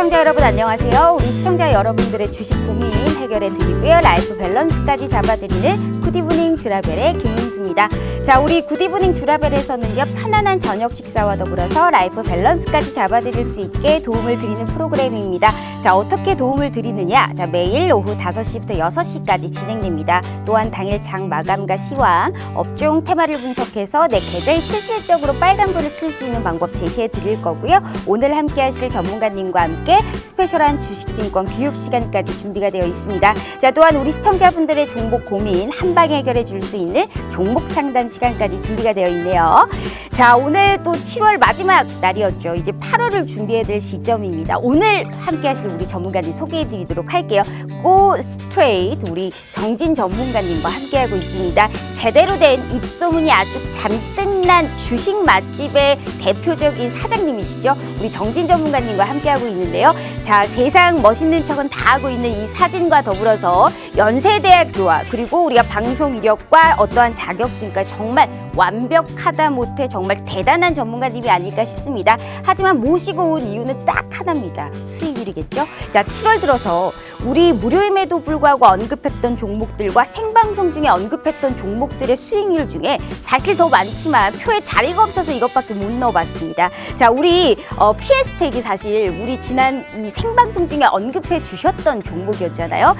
시청자 여러분 안녕하세요. 우리 시청자 여러분들의 주식 고민 해결해 드리고요. 라이프 밸런스까지 잡아드리는 굿이브닝 쥬라벨의 김민수입니다. 자, 우리 굿이브닝 쥬라벨에서는요, 편안한 저녁 식사와 더불어서 라이프 밸런스까지 잡아드릴 수 있게 도움을 드리는 프로그램입니다. 자, 어떻게 도움을 드리느냐? 자, 매일 오후 5시부터 6시까지 진행됩니다. 또한 당일 장 마감과 시황, 업종 테마를 분석해서 내 계좌에 실질적으로 빨간불을 켤 수 있는 방법 제시해 드릴 거고요. 오늘 함께 하실 전문가님과 함께 스페셜한 주식증권 교육 시간까지 준비가 되어 있습니다. 자, 또한 우리 시청자분들의 종목 고민 한방에 해결해 줄 수 있는 종목 상담 시간까지 준비가 되어 있네요. 자, 오늘 또 7월 마지막 날이었죠. 이제 8월을 준비해야 될 시점입니다. 오늘 함께 하실 우리 전문가님 소개해 드리도록 할게요. 고 스트레이트 우리 정진 전문가님과 함께하고 있습니다. 제대로 된 입소문이 아주 잔뜩 난 주식 맛집의 대표적인 사장님이시죠. 우리 정진 전문가님과 함께하고 있는데요. 자, 세상 멋있는 척은 다 하고 있는 이 사진과 더불어서 연세대학교와 그리고 우리가 방송 이력과 어떠한 자격증까지 정말 완벽하다 못해 정말 대단한 전문가님이 아닐까 싶습니다. 하지만 모시고 온 이유는 딱 하나입니다. 수익률이겠죠? 자, 7월 들어서 우리 무료임에도 불구하고 언급했던 종목들과 생방송 중에 언급했던 종목들의 수익률 중에 사실 더 많지만 표에 자리가 없어서 이것밖에 못 넣어봤습니다. 자, 우리 PS텍이 사실 우리 지난 이 생방송 중에 언급해 주셨던 종목이었잖아요.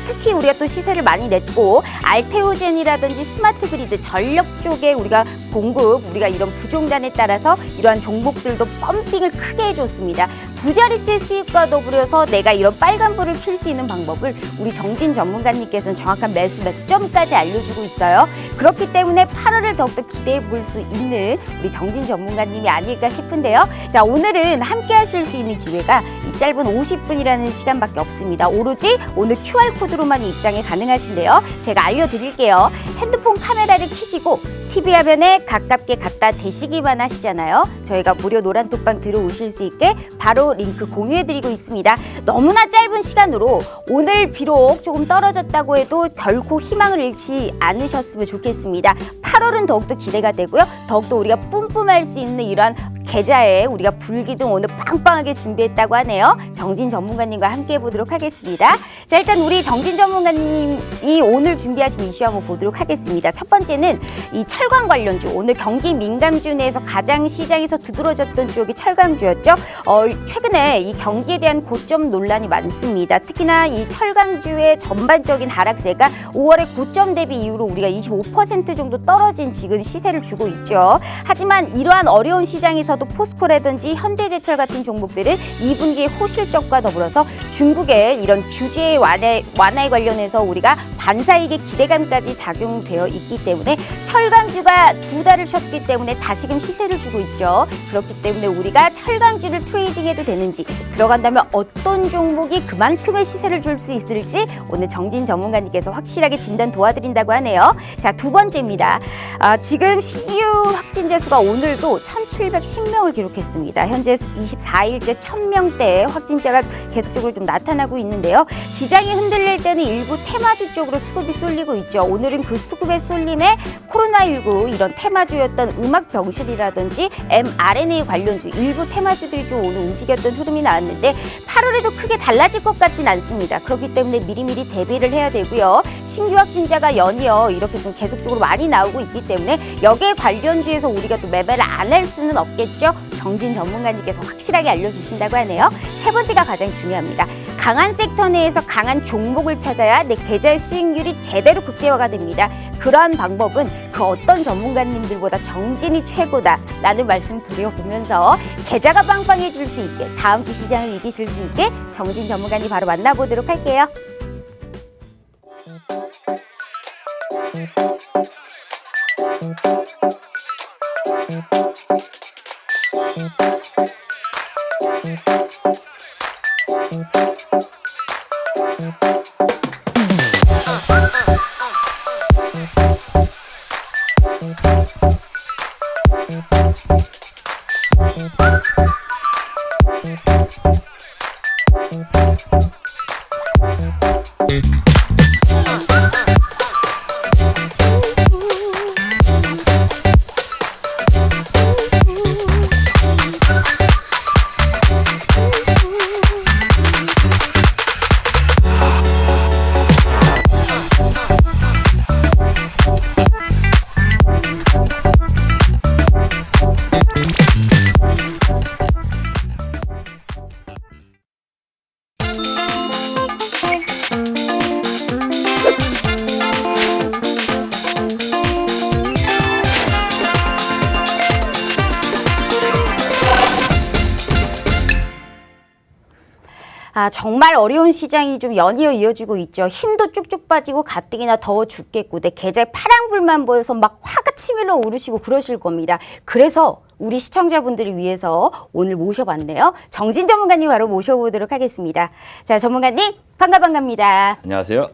특히 우리가 또 시세를 많이 냈고 알테오젠이라든지 스마트 그리드 전력 쪽에 우리가 공급, 우리가 이런 부종단에 따라서 이러한 종목들도 펌핑을 크게 해줬습니다. 두 자릿수의 수익과 더불어서 내가 이런 빨간불을 켤 수 있는 방법을 우리 정진 전문가님께서는 정확한 매수 몇 점까지 알려주고 있어요. 그렇기 때문에 8월을 더욱더 기대해 볼 수 있는 우리 정진 전문가님이 아닐까 싶은데요. 자, 오늘은 함께 하실 수 있는 기회가 이 짧은 50분이라는 시간밖에 없습니다. 오로지 오늘 QR코드로만 입장이 가능하신데요. 제가 알려드릴게요. 핸드폰 카메라를 켜시고 TV 화면에 가깝게 갖다 대시기만 하시잖아요. 저희가 무료 노란톡방 들어오실 수 있게 바로 링크 공유해드리고 있습니다. 너무나 짧은 시간으로 오늘 비록 조금 떨어졌다고 해도 결코 희망을 잃지 않으셨으면 좋겠습니다. 8월은 더욱더 기대가 되고요. 더욱더 우리가 뿜뿜할 수 있는 이러한 계좌에 우리가 불기둥 오늘 빵빵하게 준비했다고 하네요. 정진 전문가님과 함께 해보도록 하겠습니다. 자, 일단 우리 정진 전문가님이 오늘 준비하신 이슈 한번 보도록 하겠습니다. 첫 번째는 이 철강 관련주, 오늘 경기 민감주 내에서 가장 시장에서 두드러졌던 쪽이 철강주였죠. 최근에 이 경기에 대한 고점 논란이 많습니다. 특히나 이 철강주의 전반적인 하락세가 5월의 고점 대비 이후로 우리가 25% 정도 떨어진 지금 시세를 주고 있죠. 하지만 이러한 어려운 시장에서도 포스코라든지 현대제철 같은 종목들은 2분기의 호실적과 더불어서 중국의 이런 규제 완화에 관련해서 우리가 반사이익의 기대감까지 작용되어 있기 때문에 철강주가 두 달을 쉬었기 때문에 다시금 시세를 주고 있죠. 그렇기 때문에 우리가 철강주를 트레이딩해도 되는지, 들어간다면 어떤 종목이 그만큼의 시세를 줄 수 있을지 오늘 정진 전문가님께서 확실하게 진단 도와드린다고 하네요. 자, 두 번째입니다. 지금 신규 확진자 수가 오늘도 1,710명을 기록했습니다. 현재 24일째 1,000명대 확진자가 계속적으로 좀 나타나고 있는데요. 시장이 흔들릴 때는 일부 테마주 쪽으로 수급이 쏠리고 있죠. 오늘은 그 수급의 쏠림에 코로나19 이런 테마주였던 음악병실이라든지 mRNA 관련주 일부 테마주들이 좀 오늘 움직였던 흐름이 나왔는데 8월에도 크게 달라질 것 같진 않습니다. 그렇기 때문에 미리미리 대비를 해야 되고요. 신규 확진자가 연이어 이렇게 좀 계속적으로 많이 나오고 있기 때문에 여기에 관련주에서 우리가 또 매매를 안 할 수는 없겠죠. 정진 전문가님께서 확실하게 알려주신다고 하네요. 세 번째가 가장 중요합니다. 강한 섹터 내에서 강한 종목을 찾아야 내 계좌의 수익률이 제대로 극대화가 됩니다. 그러한 방법은 그 어떤 전문가님들보다 정진이 최고다라는 말씀 드려보면서 계좌가 빵빵해질 수 있게, 다음 주 시장을 이기실 수 있게 정진 전문가님 바로 만나보도록 할게요. 정말 어려운 시장이 좀 연이어 이어지고 있죠. 힘도 쭉쭉 빠지고 가뜩이나 더워 죽겠고 내 계좌에 파랑불만 보여서 막 화가 치밀어 오르시고 그러실 겁니다. 그래서 우리 시청자분들을 위해서 오늘 모셔봤네요. 정진 전문가님 바로 모셔보도록 하겠습니다. 자, 전문가님 반갑습니다. 안녕하세요.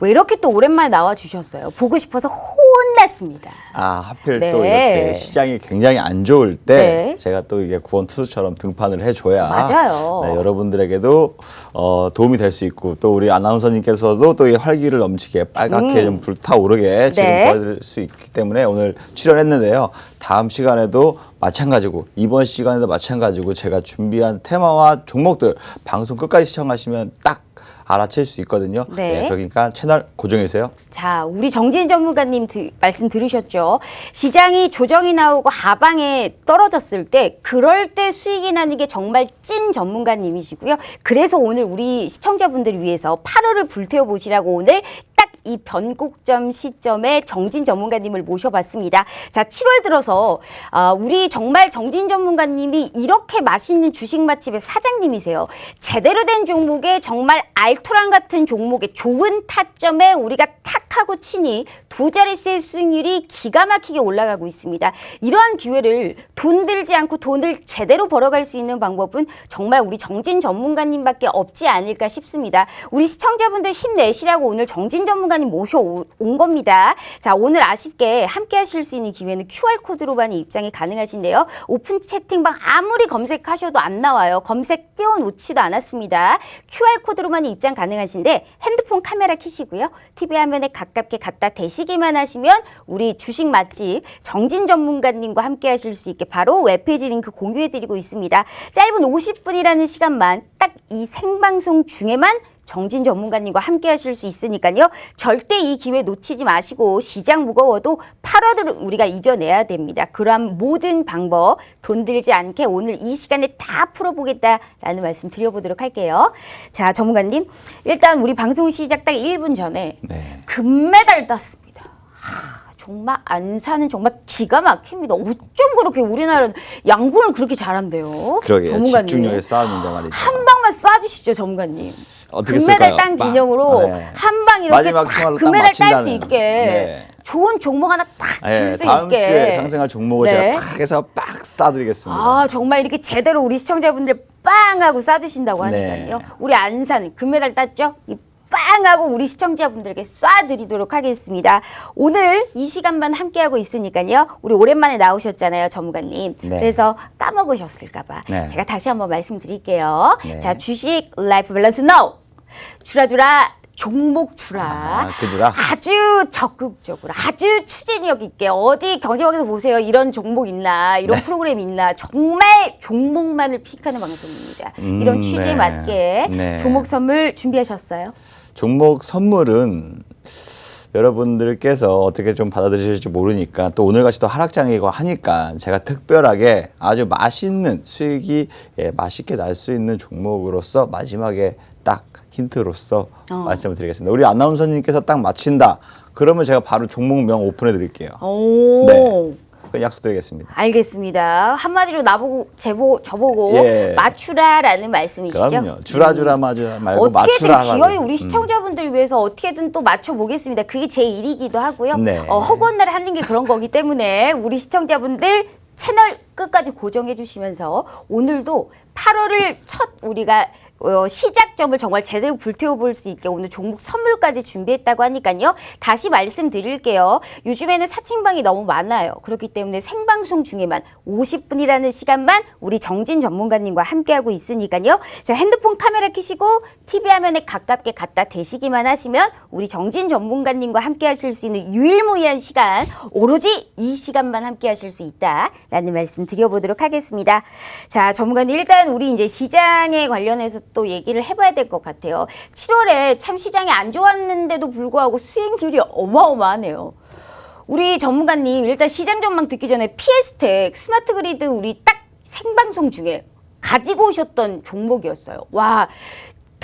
왜 이렇게 또 오랜만에 나와주셨어요? 보고 싶어서 혼났습니다. 하필 네. 또 이렇게 시장이 굉장히 안 좋을 때 네. 제가 또 이게 구원투수처럼 등판을 해줘야 맞아요. 네, 여러분들에게도 도움이 될 수 있고 또 우리 아나운서님께서도 또 이 활기를 넘치게 빨갛게 좀 불타오르게 지금 네. 도와드릴 수 있기 때문에 오늘 출연했는데요. 다음 시간에도 마찬가지고 이번 시간에도 마찬가지고 제가 준비한 테마와 종목들 방송 끝까지 시청하시면 딱 알아챌 수 있거든요. 네. 그러니까 채널 고정해주세요. 자, 우리 정진 전문가님 말씀 들으셨죠? 시장이 조정이 나오고 하방에 떨어졌을 때 그럴 때 수익이 나는 게 정말 찐 전문가님이시고요. 그래서 오늘 우리 시청자분들을 위해서 8월을 불태워 보시라고 오늘 딱 이 변곡점 시점에 정진 전문가님을 모셔봤습니다. 자, 7월 들어서 우리 정말 정진 전문가님이 이렇게 맛있는 주식 맛집의 사장님이세요. 제대로 된 종목에 정말 알토란 같은 종목에 좋은 타점에 우리가 탁 하고 치니 두 자릿수의 수익률이 기가 막히게 올라가고 있습니다. 이러한 기회를 돈 들지 않고 돈을 제대로 벌어갈 수 있는 방법은 정말 우리 정진 전문가님밖에 없지 않을까 싶습니다. 우리 시청자분들 힘내시라고 오늘 정진 전문가님 모셔온 겁니다. 자, 오늘 아쉽게 함께 하실 수 있는 기회는 QR코드로만 입장이 가능하신데요. 오픈 채팅방 아무리 검색하셔도 안 나와요. 검색 띄워놓지도 않았습니다. QR코드로만 입장 가능하신데 핸드폰 카메라 켜시고요. TV 화면에 가깝게 갖다 대시기만 하시면 우리 주식 맛집 정진 전문가님과 함께 하실 수 있게 바로 웹페이지 링크 공유해드리고 있습니다. 짧은 50분이라는 시간만 딱 이 생방송 중에만 정진 전문가님과 함께 하실 수 있으니까요. 절대 이 기회 놓치지 마시고 시장 무거워도 8월을 우리가 이겨내야 됩니다. 그러한 모든 방법 돈 들지 않게 오늘 이 시간에 다 풀어보겠다라는 말씀 드려보도록 할게요. 자, 전문가님. 일단 우리 방송 시작 딱 1분 전에 네. 금메달 땄습니다. 정말 안사는 정말 기가 막힙니다. 어쩜 그렇게 우리나라는 양궁을 그렇게 잘한대요. 그러게요. 전문가님. 집중력의 싸움인데 말이죠. 한 방만 쏴주시죠, 전문가님. 어떻게 금메달 쓸까요? 딴 기념으로 네. 한 방 이렇게 마지막 딱 총알로 딱 금메달 딸 수 맞춘다는. 있게 네. 좋은 종목 하나 딱 줄 수 다음 있게. 주에 상승할 종목을 네. 제가 딱 해서 빡 쏴드리겠습니다. 정말 이렇게 제대로 우리 시청자분들 빵 하고 쏴주신다고 하니까요. 네. 우리 안산 금메달 땄죠? 이 빵 하고 우리 시청자분들에게 쏴드리도록 하겠습니다. 오늘 이 시간만 함께하고 있으니까요. 우리 오랜만에 나오셨잖아요, 전문가님. 네. 그래서 까먹으셨을까 봐. 네. 제가 다시 한번 말씀드릴게요. 네. 자, 주식 라이프 밸런스 NO! 주라주라 종목 주라. 그 주라? 아주 적극적으로 아주 추진력 있게 어디 경제방에서 보세요. 이런 종목 있나 이런 프로그램 있나 정말 종목만을 픽하는 방송입니다. 이런 취지에 네. 맞게 네. 종목 선물 준비하셨어요? 종목 선물은 여러분들께서 어떻게 좀 받아들이실지 모르니까 또 오늘같이 또 하락장이고 하니까 제가 특별하게 아주 맛있는 수익이 맛있게 날 수 있는 종목으로서 마지막에 딱 힌트로서 말씀을 드리겠습니다. 우리 아나운서님께서 딱 맞힌다. 그러면 제가 바로 종목명 오픈해 드릴게요. 오. 네. 그건 약속드리겠습니다. 알겠습니다. 한마디로 나보고 저보고 예. 맞추라라는 말씀이시죠? 그럼요. 주라주라 말고 어떻게든 맞추라 하라고. 기어이 우리 시청자분들 위해서 어떻게든 또 맞춰보겠습니다. 그게 제 일이기도 하고요. 네. 허구한 하는 게 그런 거기 때문에 우리 시청자분들 채널 끝까지 고정해 주시면서 오늘도 8월을 첫 우리가 시작점을 정말 제대로 불태워볼 수 있게 오늘 종목 선물까지 준비했다고 하니까요. 다시 말씀드릴게요. 요즘에는 사칭방이 너무 많아요. 그렇기 때문에 생방송 중에만 50분이라는 시간만 우리 정진 전문가님과 함께하고 있으니까요. 자, 핸드폰 카메라 켜시고 TV 화면에 가깝게 갖다 대시기만 하시면 우리 정진 전문가님과 함께 하실 수 있는 유일무이한 시간, 오로지 이 시간만 함께 하실 수 있다라는 말씀 드려보도록 하겠습니다. 자, 전문가님 일단 우리 이제 시장에 관련해서 또 얘기를 해봐야 될 것 같아요. 7월에 참 시장이 안 좋았는데도 불구하고 수익률이 어마어마하네요. 우리 전문가님 일단 시장 전망 듣기 전에 PS텍 스마트 그리드 우리 딱 생방송 중에 가지고 오셨던 종목이었어요. 와,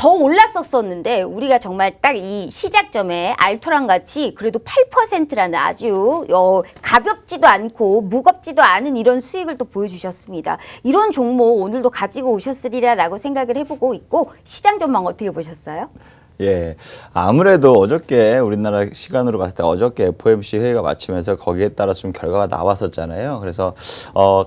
더 올랐었었는데 우리가 정말 딱 이 시작점에 알토란 같이 그래도 8%라는 아주 가볍지도 않고 무겁지도 않은 이런 수익을 또 보여주셨습니다. 이런 종목 오늘도 가지고 오셨으리라라고 생각을 해보고 있고 시장 전망 어떻게 보셨어요? 예, 아무래도 어저께 우리나라 시간으로 봤을 때 어저께 FOMC 회의가 마치면서 거기에 따라 좀 결과가 나왔었잖아요. 그래서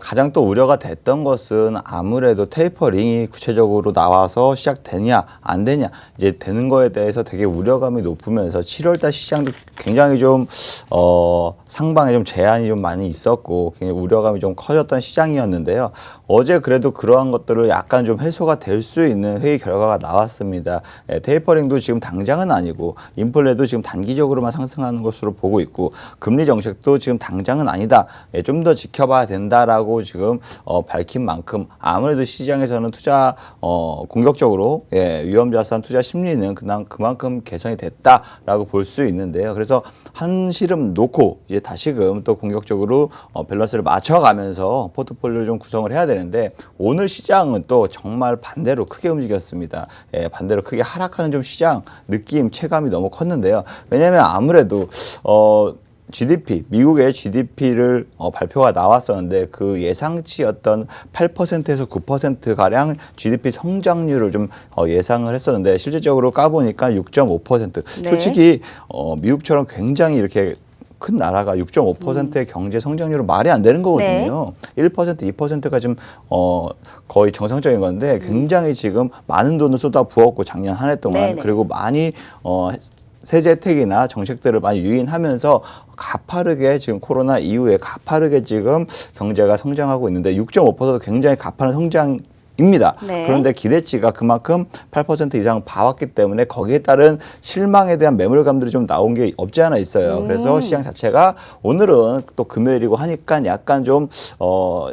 가장 또 우려가 됐던 것은 아무래도 테이퍼링이 구체적으로 나와서 시작되냐 안 되냐 이제 되는 거에 대해서 되게 우려감이 높으면서 7월달 시장도 굉장히 좀 상방에 좀 제한이 좀 많이 있었고 굉장히 우려감이 좀 커졌던 시장이었는데요. 어제 그래도 그러한 것들을 약간 좀 해소가 될 수 있는 회의 결과가 나왔습니다. 예, 테이퍼링도 지금 당장은 아니고 인플레도 지금 단기적으로만 상승하는 것으로 보고 있고 금리 정책도 지금 당장은 아니다. 예, 좀 더 지켜봐야 된다라고 지금 밝힌 만큼 아무래도 시장에서는 투자 공격적으로 위험자산 투자 심리는 그만큼 개선이 됐다라고 볼 수 있는데요. 그래서 한 시름 놓고 이제 다시금 또 공격적으로 밸런스를 맞춰가면서 포트폴리오를 좀 구성을 해야 되는데 오늘 시장은 또 정말 반대로 크게 움직였습니다. 예, 반대로 크게 하락하는 좀 시장 느낌 체감이 너무 컸는데요. 왜냐하면 아무래도 GDP, 미국의 GDP를 발표가 나왔었는데 그 예상치였던 8%에서 9%가량 GDP 성장률을 좀 예상을 했었는데 실질적으로 까보니까 6.5%. 네. 솔직히 미국처럼 굉장히 이렇게 큰 나라가 6.5%의 경제 성장률은 말이 안 되는 거거든요. 네. 1%, 2%가 지금 거의 정상적인 건데 굉장히 지금 많은 돈을 쏟아 부었고 작년 한 해 동안 네네. 그리고 많이 세제 혜택이나 정책들을 많이 유인하면서 가파르게 지금 코로나 이후에 가파르게 지금 경제가 성장하고 있는데 6.5%도 굉장히 가파른 성장입니다. 네. 그런데 기대치가 그만큼 8% 이상 봐왔기 때문에 거기에 따른 실망에 대한 매몰감들이 좀 나온 게 없지 않아 있어요. 그래서 시장 자체가 오늘은 또 금요일이고 하니까 약간 좀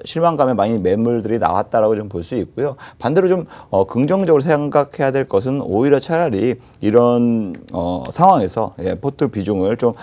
실망감에 많이 매물들이 나왔다라고 좀 볼 수 있고요. 반대로 좀 긍정적으로 생각해야 될 것은 오히려 차라리 이런 상황에서 포트 비중을 좀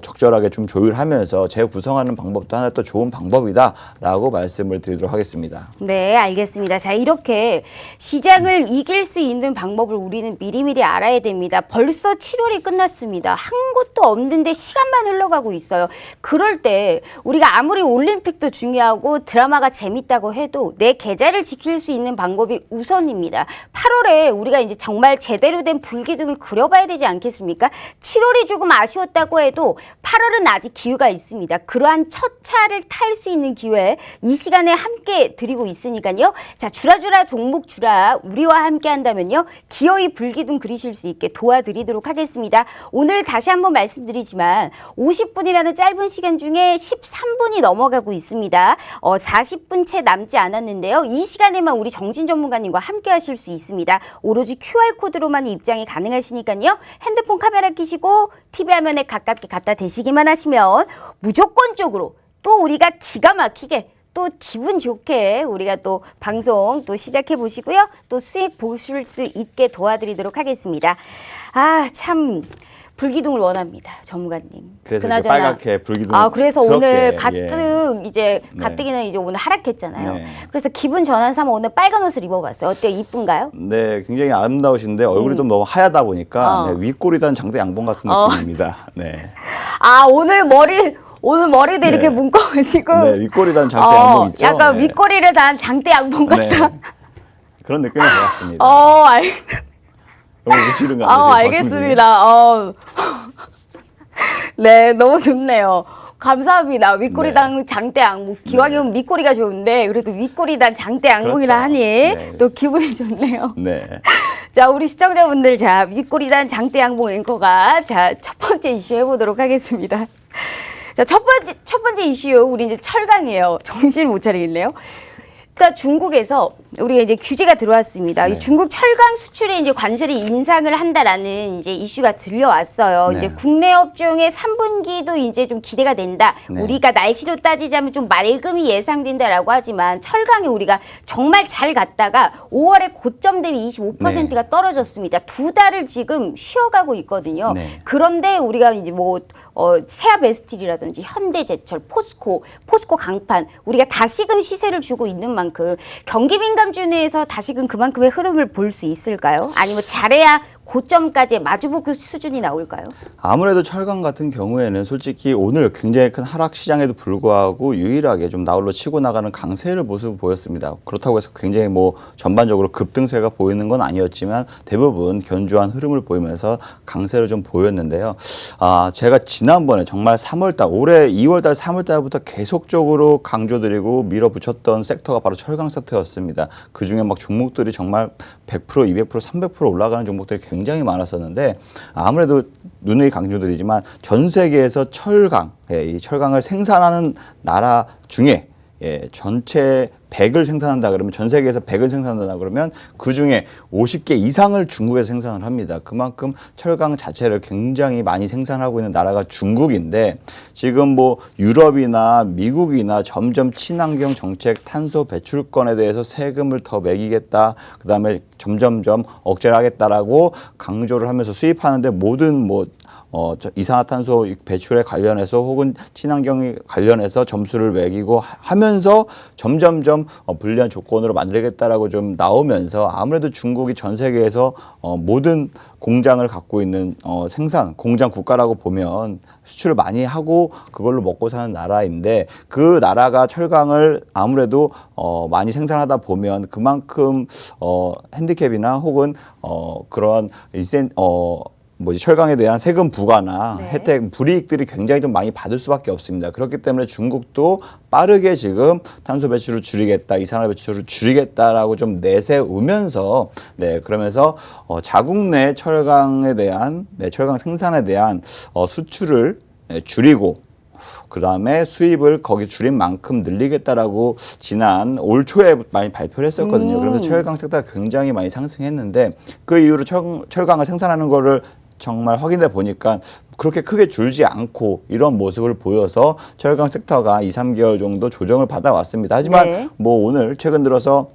적절하게 좀 조율하면서 재구성하는 방법도 하나 또 좋은 방법이다라고 말씀을 드리도록 하겠습니다. 네, 알겠습니다. 자, 이렇게 시장을 이길 수 있는 방법을 우리는 미리미리 알아야 됩니다. 벌써 7월이 끝났습니다. 한 곳도 없는데 시간만 흘러가고 있어요. 그럴 때 우리가 아무리 올림픽도 중요하고 드라마가 재밌다고 해도 내 계좌를 지킬 수 있는 방법이 우선입니다. 8월에 우리가 이제 정말 제대로 된 불기둥을 그려봐야 되지 않겠습니까? 7월이 조금 아쉬웠다고 해도 8월은 아직 기회가 있습니다. 그러한 첫 차를 탈 수 있는 기회 이 시간에 함께 드리고 있으니까요. 자, 주라주라 종목 주라 우리와 함께 한다면요. 기어이 불기둥 그리실 수 있게 도와드리도록 하겠습니다. 오늘 다시 한번 말씀드리지만 50분이라는 짧은 시간 중에 13분이 넘어가고 있습니다. 40분 채 남지 않았는데요. 이 시간에만 우리 정진 전문가님과 함께 하실 수 있습니다. 오로지 QR코드로만 입장이 가능하시니까요. 핸드폰 카메라 켜시고 TV 화면에 가깝게 갖다 대시기만 하시면 무조건적으로 또 우리가 기가 막히게 또 기분 좋게 우리가 또 방송 또 시작해 보시고요. 또 수익 보실 수 있게 도와드리도록 하겠습니다. 아, 참 불기둥을 원합니다, 전문가님. 그래서 이제 빨갛게 불기둥. 그래서 오늘 가뜩 이제 네. 가뜩이나 이제 오늘 하락했잖아요. 네. 그래서 기분 전환 삼아 오늘 빨간 옷을 입어봤어요. 어때요? 이쁜가요? 네, 굉장히 아름다우신데 얼굴이 좀 너무 하얗다 보니까 네, 윗골이 단 장대 양봉 같은 느낌입니다. 네. 아, 오늘 머리도 네. 이렇게 묶어가지고. 네, 윗골이 단 장대 양봉 있죠. 약간 네. 윗꼬리를 단 장대 양봉 같아. 네. 그런 느낌이 받았습니다. 너무 싫은 거 아니죠? 알겠습니다. 네, 너무 좋네요. 감사합니다. 윗꼬리당 장대 양봉. 기왕이면 밑꼬리가 좋은데 그래도 윗꼬리당 장대 양봉이라 그렇죠. 하니 네. 또 기분이 좋네요. 네. 자, 우리 시청자분들, 자, 윗꼬리단 장대 양봉 앵커가 자, 첫 번째 이슈 해보도록 하겠습니다. 자, 첫 번째 이슈, 우리 이제 철강이에요. 정신을 못 차리겠네요. 그러니까 중국에서 우리가 이제 규제가 들어왔습니다. 네. 이 중국 철강 수출에 이제 관세를 인상을 한다라는 이제 이슈가 들려왔어요. 네. 이제 국내 업종의 3분기도 이제 좀 기대가 된다. 네. 우리가 날씨로 따지자면 좀 맑음이 예상된다라고 하지만 철강이 우리가 정말 잘 갔다가 5월에 고점 대비 25%가 떨어졌습니다. 두 달을 지금 쉬어가고 있거든요. 네. 그런데 우리가 이제 뭐 세아베스틸이라든지 현대제철, 포스코 강판 우리가 다시금 시세를 주고 있는 만큼 경기 민감주 내에서 다시금 그만큼의 흐름을 볼 수 있을까요? 아니면 잘해야 고점까지 마주보고 수준이 나올까요? 아무래도 철강 같은 경우에는 솔직히 오늘 굉장히 큰 하락 시장에도 불구하고 유일하게 좀 나홀로 치고 나가는 강세를 모습을 보였습니다. 그렇다고 해서 굉장히 뭐 전반적으로 급등세가 보이는 건 아니었지만 대부분 견조한 흐름을 보이면서 강세를 좀 보였는데요. 제가 지난번에 정말 3월달, 올해 2월달, 3월달부터 계속적으로 강조드리고 밀어붙였던 섹터가 바로 철강 섹터였습니다. 그중에 막 종목들이 정말 100%, 200%, 300% 올라가는 종목들이 굉장히 많았었는데 아무래도 누누이 강조드리지만 전 세계에서 철강, 이 철강을 생산하는 나라 중에 전체 100을 생산한다 그러면 전 세계에서 100을 생산한다 그러면 그중에 50개 이상을 중국에서 생산을 합니다. 그만큼 철강 자체를 굉장히 많이 생산하고 있는 나라가 중국인데 지금 뭐 유럽이나 미국이나 점점 친환경 정책 탄소 배출권에 대해서 세금을 더 매기겠다. 그다음에 점점점 억제를 하겠다라고 강조를 하면서 수입하는데 모든 이산화탄소 배출에 관련해서 혹은 친환경에 관련해서 점수를 매기고 하면서 점점점 불리한 조건으로 만들겠다라고 좀 나오면서 아무래도 중국이 전 세계에서 모든 공장을 갖고 있는 생산 공장 국가라고 보면 수출을 많이 하고 그걸로 먹고 사는 나라인데 그 나라가 철강을 아무래도 많이 생산하다 보면 그만큼 핸디캡이나 혹은 그런 철강에 대한 세금 부과나 네. 혜택, 불이익들이 굉장히 좀 많이 받을 수밖에 없습니다. 그렇기 때문에 중국도 빠르게 지금 탄소 배출을 줄이겠다, 이산화 배출을 줄이겠다라고 좀 내세우면서 그러면서 자국 내 철강에 대한 철강 생산에 대한 수출을 줄이고 그다음에 수입을 거기 줄인 만큼 늘리겠다라고 지난 올 초에 많이 발표를 했었거든요. 그러면서 철강 섹터가 굉장히 많이 상승했는데 그 이후로 철강을 생산하는 거를 정말 확인해 보니까 그렇게 크게 줄지 않고 이런 모습을 보여서 철강 섹터가 2, 3개월 정도 조정을 받아왔습니다. 하지만 오늘 최근 들어서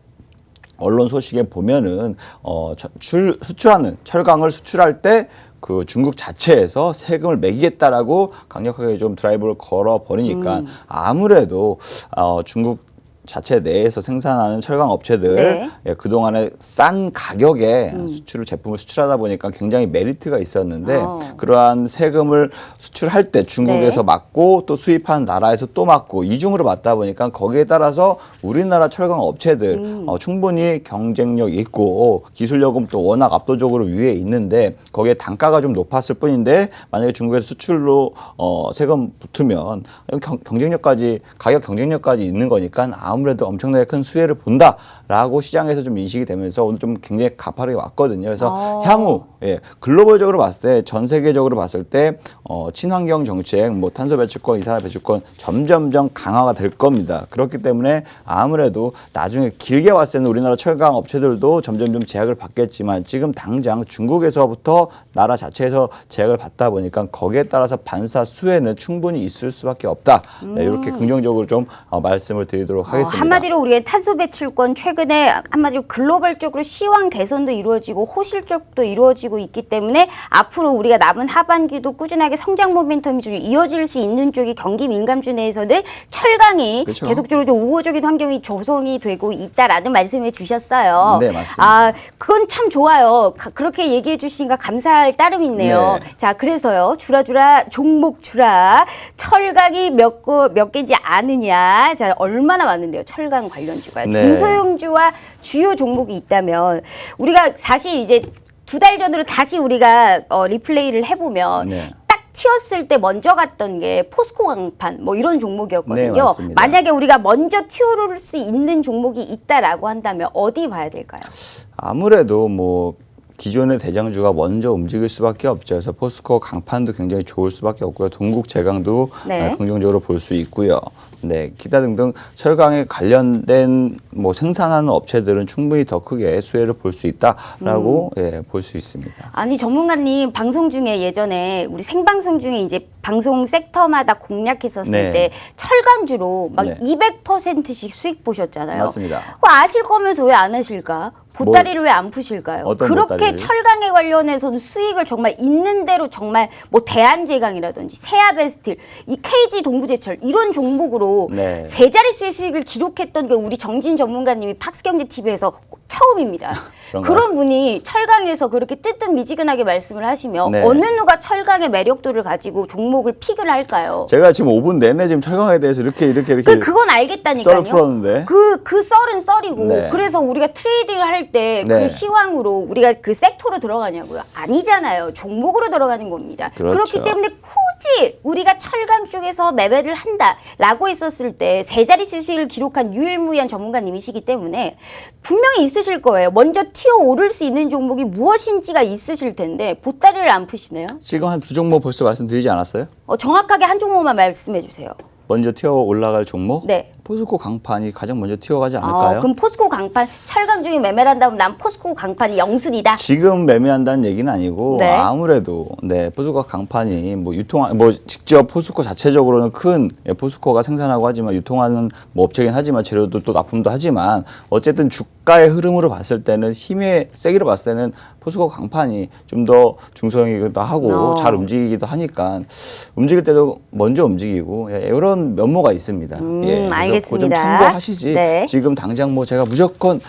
언론 소식에 보면은 수출하는 철강을 수출할 때 그 중국 자체에서 세금을 매기겠다라고 강력하게 좀 드라이브를 걸어 버리니까 아무래도 중국 자체 내에서 생산하는 철강 업체들 그동안에 싼 가격에 제품을 수출하다 보니까 굉장히 메리트가 있었는데 그러한 세금을 수출할 때 중국에서 맞고 또 수입하는 나라에서 또 맞고 이중으로 맞다 보니까 거기에 따라서 우리나라 철강 업체들 충분히 경쟁력 있고 기술력은 또 워낙 압도적으로 위에 있는데 거기에 단가가 좀 높았을 뿐인데 만약에 중국에서 수출로 세금 붙으면 경쟁력까지 가격 경쟁력까지 있는 거니까 아무래도 엄청나게 큰 수혜를 본다라고 시장에서 좀 인식이 되면서 오늘 좀 굉장히 가파르게 왔거든요. 그래서 향후 글로벌적으로 봤을 때 전 세계적으로 봤을 때 친환경 정책, 탄소 배출권, 이산화 배출권 점점점 강화가 될 겁니다. 그렇기 때문에 아무래도 나중에 길게 봤을 때는 우리나라 철강 업체들도 점점점 제약을 받겠지만 지금 당장 중국에서부터 나라 자체에서 제약을 받다 보니까 거기에 따라서 반사 수혜는 충분히 있을 수밖에 없다. 이렇게 긍정적으로 좀 말씀을 드리도록 하겠습니다. 한마디로 우리의 탄소 배출권 최근에 한마디로 글로벌적으로 시황 개선도 이루어지고 호실적도 이루어지고 있기 때문에 앞으로 우리가 남은 하반기도 꾸준하게 성장 모멘텀이 좀 이어질 수 있는 쪽이 경기 민감주 내에서는 철강이 그렇죠. 계속적으로 좀 우호적인 환경이 조성이 되고 있다라는 말씀을 주셨어요. 네, 맞습니다. 그건 참 좋아요. 그렇게 얘기해 주시니까 감사할 따름이네요. 네. 자, 그래서요. 종목 주라. 철강이 몇 개인지 아느냐. 자, 얼마나 많은데요. 철강 관련주가. 네. 중소형주와 주요 종목이 있다면 우리가 사실 이제 2달 전으로 다시 우리가 리플레이를 해보면 딱 튀었을 때 먼저 갔던 게 포스코 강판 이런 종목이었거든요. 네, 맞습니다. 만약에 우리가 먼저 튀어오를 수 있는 종목이 있다라고 한다면 어디 봐야 될까요? 아무래도 기존의 대장주가 먼저 움직일 수밖에 없죠. 그래서 포스코 강판도 굉장히 좋을 수밖에 없고요. 동국 제강도 긍정적으로 볼 수 있고요. 네, 기타 등등 철강에 관련된 뭐 생산하는 업체들은 충분히 더 크게 수혜를 볼 수 있다라고 예, 볼 수 있습니다. 아니 전문가님 방송 중에 예전에 우리 생방송 중에 이제 방송 섹터마다 공략했었을 네. 때 철강주로 막 네. 200%씩 수익 보셨잖아요. 맞습니다. 그거 아실 거면서 왜 안 하실까? 보따리를 왜 안 푸실까요? 어떤 그렇게 보따리를? 철강에 관련해서는 수익을 정말 있는 대로 정말 뭐 대한제강이라든지 세아베스틸, 이 KG 동부제철 이런 종목으로 네. 세 자릿수의 수익을 기록했던 게 우리 정진 전문가님이 팍스경제TV에서 처음입니다. 그런가요? 그런 분이 철강에서 그렇게 뜨뜻미지근하게 말씀을 하시면 네. 어느 누가 철강의 매력도를 가지고 종목을 픽을 할까요? 제가 지금 5분 내내 지금 철강에 대해서 이렇게 그건 알겠다니까요. 썰을 풀었는데. 그 썰은 썰이고 네. 그래서 우리가 트레이딩을 할 때 그 네. 시황으로 우리가 그 섹터로 들어가냐고요? 아니잖아요. 종목으로 들어가는 겁니다. 그렇죠. 그렇기 때문에 굳이 우리가 철강 쪽에서 매매를 한다라고 했었을 때 세 자릿수 수익을 기록한 유일무이한 전문가님이시기 때문에 분명히 있으실 거예요. 먼저 튀어 오를 수 있는 종목이 무엇인지가 있으실 텐데 보따리를 안 푸시네요. 지금 한 두 종목 벌써 말씀드리지 않았어요? 정확하게 한 종목만 말씀해 주세요. 먼저 튀어 올라갈 종목? 네. 포스코 강판이 가장 먼저 튀어가지 않을까요? 그럼 포스코 강판 철강 중에 매매를 한다면 난 포스코 강판이 영순이다. 지금 매매한다는 얘기는 아니고 네. 아무래도 네 포스코 강판이 뭐 뭐 직접 포스코 자체적으로는 큰 포스코가 생산하고 하지만 유통하는 뭐 업체긴 하지만 재료도 또 납품도 하지만 어쨌든 주가의 흐름으로 봤을 때는 힘의 세기로 봤을 때는 포스코 강판이 좀 더 중소형이기도 하고 잘 움직이기도 하니까 움직일 때도 먼저 움직이고 예, 이런 면모가 있습니다. 예, 그래서 알겠습니다. 그거 좀 참고하시지. 네. 지금 당장 뭐 제가 무조건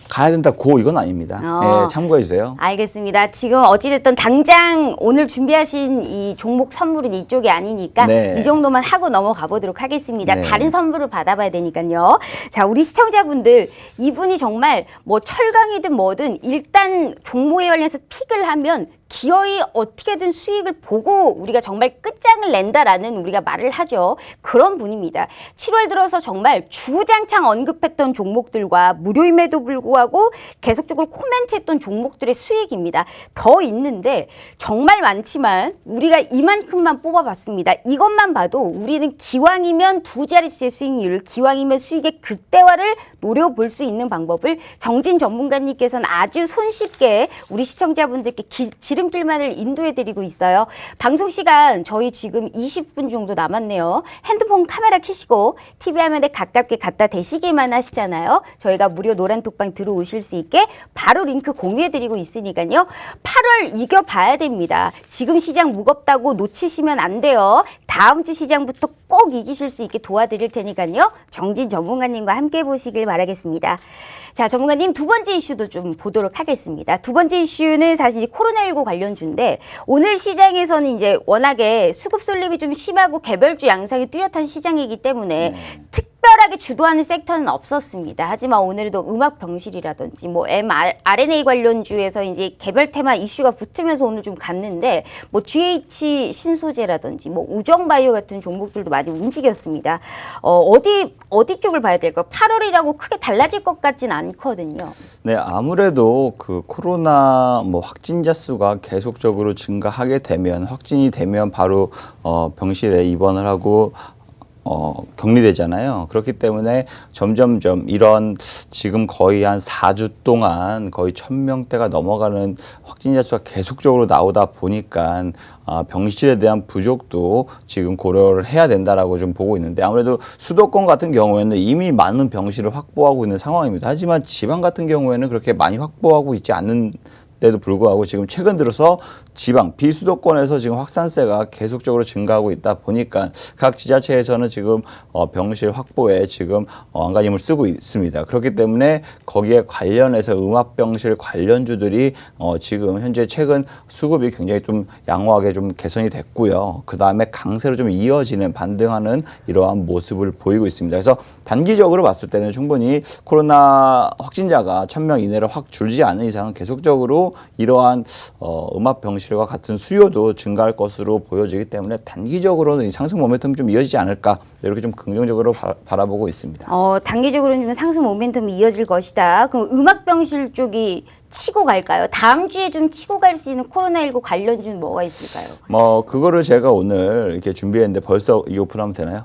가야 된다 이건 아닙니다. 예, 참고해 주세요. 알겠습니다. 지금 어찌됐든 당장 오늘 준비하신 이 종목 선물은 이쪽이 아니니까 네. 이 정도만 하고 넘어가 보도록 하겠습니다. 네. 다른 선물을 받아봐야 되니까요. 자, 우리 시청자분들 이분이 정말 뭐 철강이든 뭐든 일단 종목에 관련해서 픽을 하면 기어이 어떻게든 수익을 보고 우리가 정말 끝장을 낸다라는 우리가 말을 하죠. 그런 분입니다. 7월 들어서 정말 주구장창 언급했던 종목들과 무료임에도 불구하고 계속적으로 코멘트했던 종목들의 수익입니다. 더 있는데 정말 많지만 우리가 이만큼만 뽑아봤습니다. 이것만 봐도 우리는 기왕이면 두 자릿수의 수익률, 기왕이면 수익의 극대화를 노려볼 수 있는 방법을 정진 전문가님께서는 아주 손쉽게 우리 시청자분들께 지름길만을 인도해드리고 있어요. 방송 시간 저희 지금 20분 정도 남았네요. 핸드폰 카메라 켜시고 TV 화면에 가깝게 갖다 대시기만 하시잖아요. 저희가 무료 노란 톡방 들어오실 수 있게 바로 링크 공유해드리고 있으니까요. 8월 이겨봐야 됩니다. 지금 시장 무겁다고 놓치시면 안 돼요. 다음 주 시장부터 꼭 이기실 수 있게 도와드릴 테니까요. 정진 전문가님과 함께 보시길 바라겠습니다. 자, 전문가님 두 번째 이슈도 좀 보도록 하겠습니다. 두 번째 이슈는 사실 코로나19 관련주인데 오늘 시장에서는 이제 워낙에 수급 쏠림이 좀 심하고 개별주 양상이 뚜렷한 시장이기 때문에 특별하게 주도하는 섹터는 없었습니다. 하지만 오늘도 음악 병실이라든지 뭐 mRNA 관련주에서 이제 개별 테마 이슈가 붙으면서 오늘 좀 갔는데 뭐 GH 신소재라든지 뭐 우정바이오 같은 종목들도 많이 움직였습니다. 어디 쪽을 봐야 될까요? 8월이라고 크게 달라질 것 같진 않거든요. 네, 아무래도 그 코로나 뭐 확진자 수가 계속적으로 증가하게 되면 확진이 되면 바로 병실에 입원을 하고 격리되잖아요. 그렇기 때문에 점점점 이런 지금 거의 한 4주 동안 거의 1000명대가 넘어가는 확진자 수가 계속적으로 나오다 보니까 병실에 대한 부족도 지금 고려를 해야 된다라고 좀 보고 있는데 아무래도 수도권 같은 경우에는 이미 많은 병실을 확보하고 있는 상황입니다. 하지만 지방 같은 경우에는 그렇게 많이 확보하고 있지 않는 데도 불구하고 지금 최근 들어서 지방 비수도권에서 지금 확산세가 계속적으로 증가하고 있다 보니까 각 지자체에서는 지금 병실 확보에 지금 안간힘을 쓰고 있습니다. 그렇기 때문에 거기에 관련해서 음압병실 관련주들이 지금 현재 최근 수급이 굉장히 좀 양호하게 좀 개선이 됐고요. 그 다음에 강세로 좀 이어지는 반등하는 이러한 모습을 보이고 있습니다. 그래서 단기적으로 봤을 때는 충분히 코로나 확진자가 1000명 이내로 확 줄지 않는 이상은 계속적으로 이러한 음압병실과 같은 수요도 증가할 것으로 보여지기 때문에 단기적으로는 이 상승 모멘텀이 좀 이어지지 않을까 이렇게 좀 긍정적으로 바라보고 있습니다. 단기적으로는 좀 상승 모멘텀이 이어질 것이다. 그럼 음압병실 쪽이 치고 갈까요? 다음 주에 좀 치고 갈 수 있는 코로나19 관련주는 뭐가 있을까요? 그거를 제가 오늘 이렇게 준비했는데 벌써 이 오픈하면 되나요?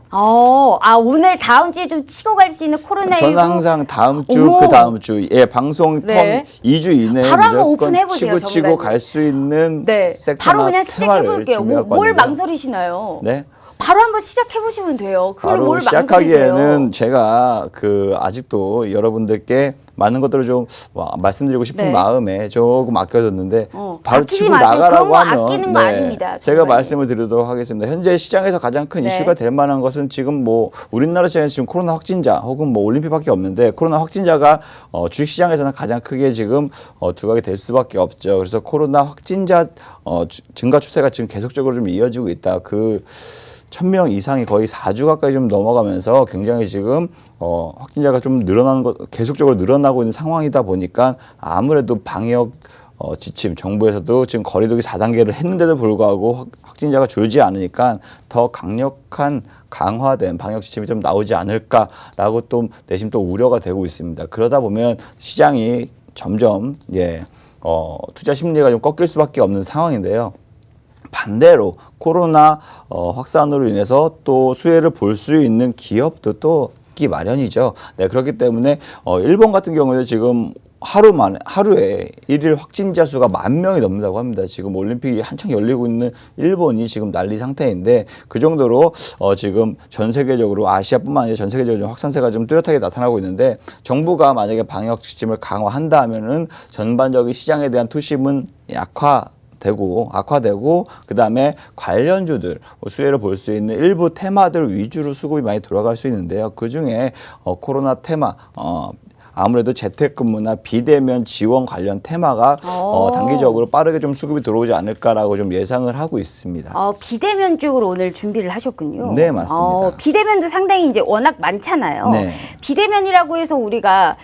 오늘 다음 주에 좀 치고 갈 수 있는 코로나19. 저는 항상 다음 주, 어머. 그 다음 주, 방송 네. 텀 2주 이내에 바로 한번 무조건 오픈해보세요, 치고 전문가님. 갈 수 있는 네. 바로 섹터나 그냥 테마를 시작해볼게요. 준비하고 뭘 왔는데요. 망설이시나요? 네. 바로 한번 시작해보시면 돼요. 그걸 바로 뭘 시작하기에는 망설이세요? 제가 아직도 여러분들께 많은 것들을 좀 말씀드리고 싶은 네. 마음에 조금 아껴뒀는데 바로 아끼지 치고 마세요. 나가라고 그런 거 하면 아끼는 거 아닙니다, 제가 정말. 말씀을 드리도록 하겠습니다. 현재 시장에서 가장 큰 네. 이슈가 될 만한 것은 지금 우리나라 시장에서 지금 코로나 확진자 혹은 올림픽밖에 없는데 코로나 확진자가 주식시장에서는 가장 크게 지금 두각이 될 수밖에 없죠. 그래서 코로나 확진자 증가 추세가 지금 계속적으로 좀 이어지고 있다. 1,000명 이상이 거의 4주 가까이 좀 넘어가면서 굉장히 지금 확진자가 좀 계속적으로 늘어나고 있는 상황이다 보니까 아무래도 방역 지침, 정부에서도 지금 거리두기 4단계를 했는데도 불구하고 확진자가 줄지 않으니까 더 강력한 강화된 방역 지침이 좀 나오지 않을까라고 또 내심 또 우려가 되고 있습니다. 그러다 보면 시장이 점점 투자 심리가 좀 꺾일 수밖에 없는 상황인데요. 반대로 코로나 확산으로 인해서 또 수혜를 볼 수 있는 기업도 또 있기 마련이죠. 네, 그렇기 때문에 일본 같은 경우에 지금 하루에 일일 확진자 수가 10,000명이 넘는다고 합니다. 지금 올림픽이 한창 열리고 있는 일본이 지금 난리 상태인데 그 정도로 지금 전 세계적으로 아시아뿐만 아니라 전 세계적으로 좀 확산세가 좀 뚜렷하게 나타나고 있는데 정부가 만약에 방역 지침을 강화한다 하면은 전반적인 시장에 대한 투심은 악화되고 그다음에 관련주들 수혜를 볼 수 있는 일부 테마들 위주로 수급이 많이 돌아갈 수 있는데요. 그중에 코로나 테마 아무래도 재택근무나 비대면 지원 관련 테마가 단기적으로 빠르게 좀 수급이 들어오지 않을까라고 좀 예상을 하고 있습니다. 비대면 쪽으로 오늘 준비를 하셨군요. 네, 맞습니다. 비대면도 상당히 이제 워낙 많잖아요. 네. 비대면이라고 해서 우리가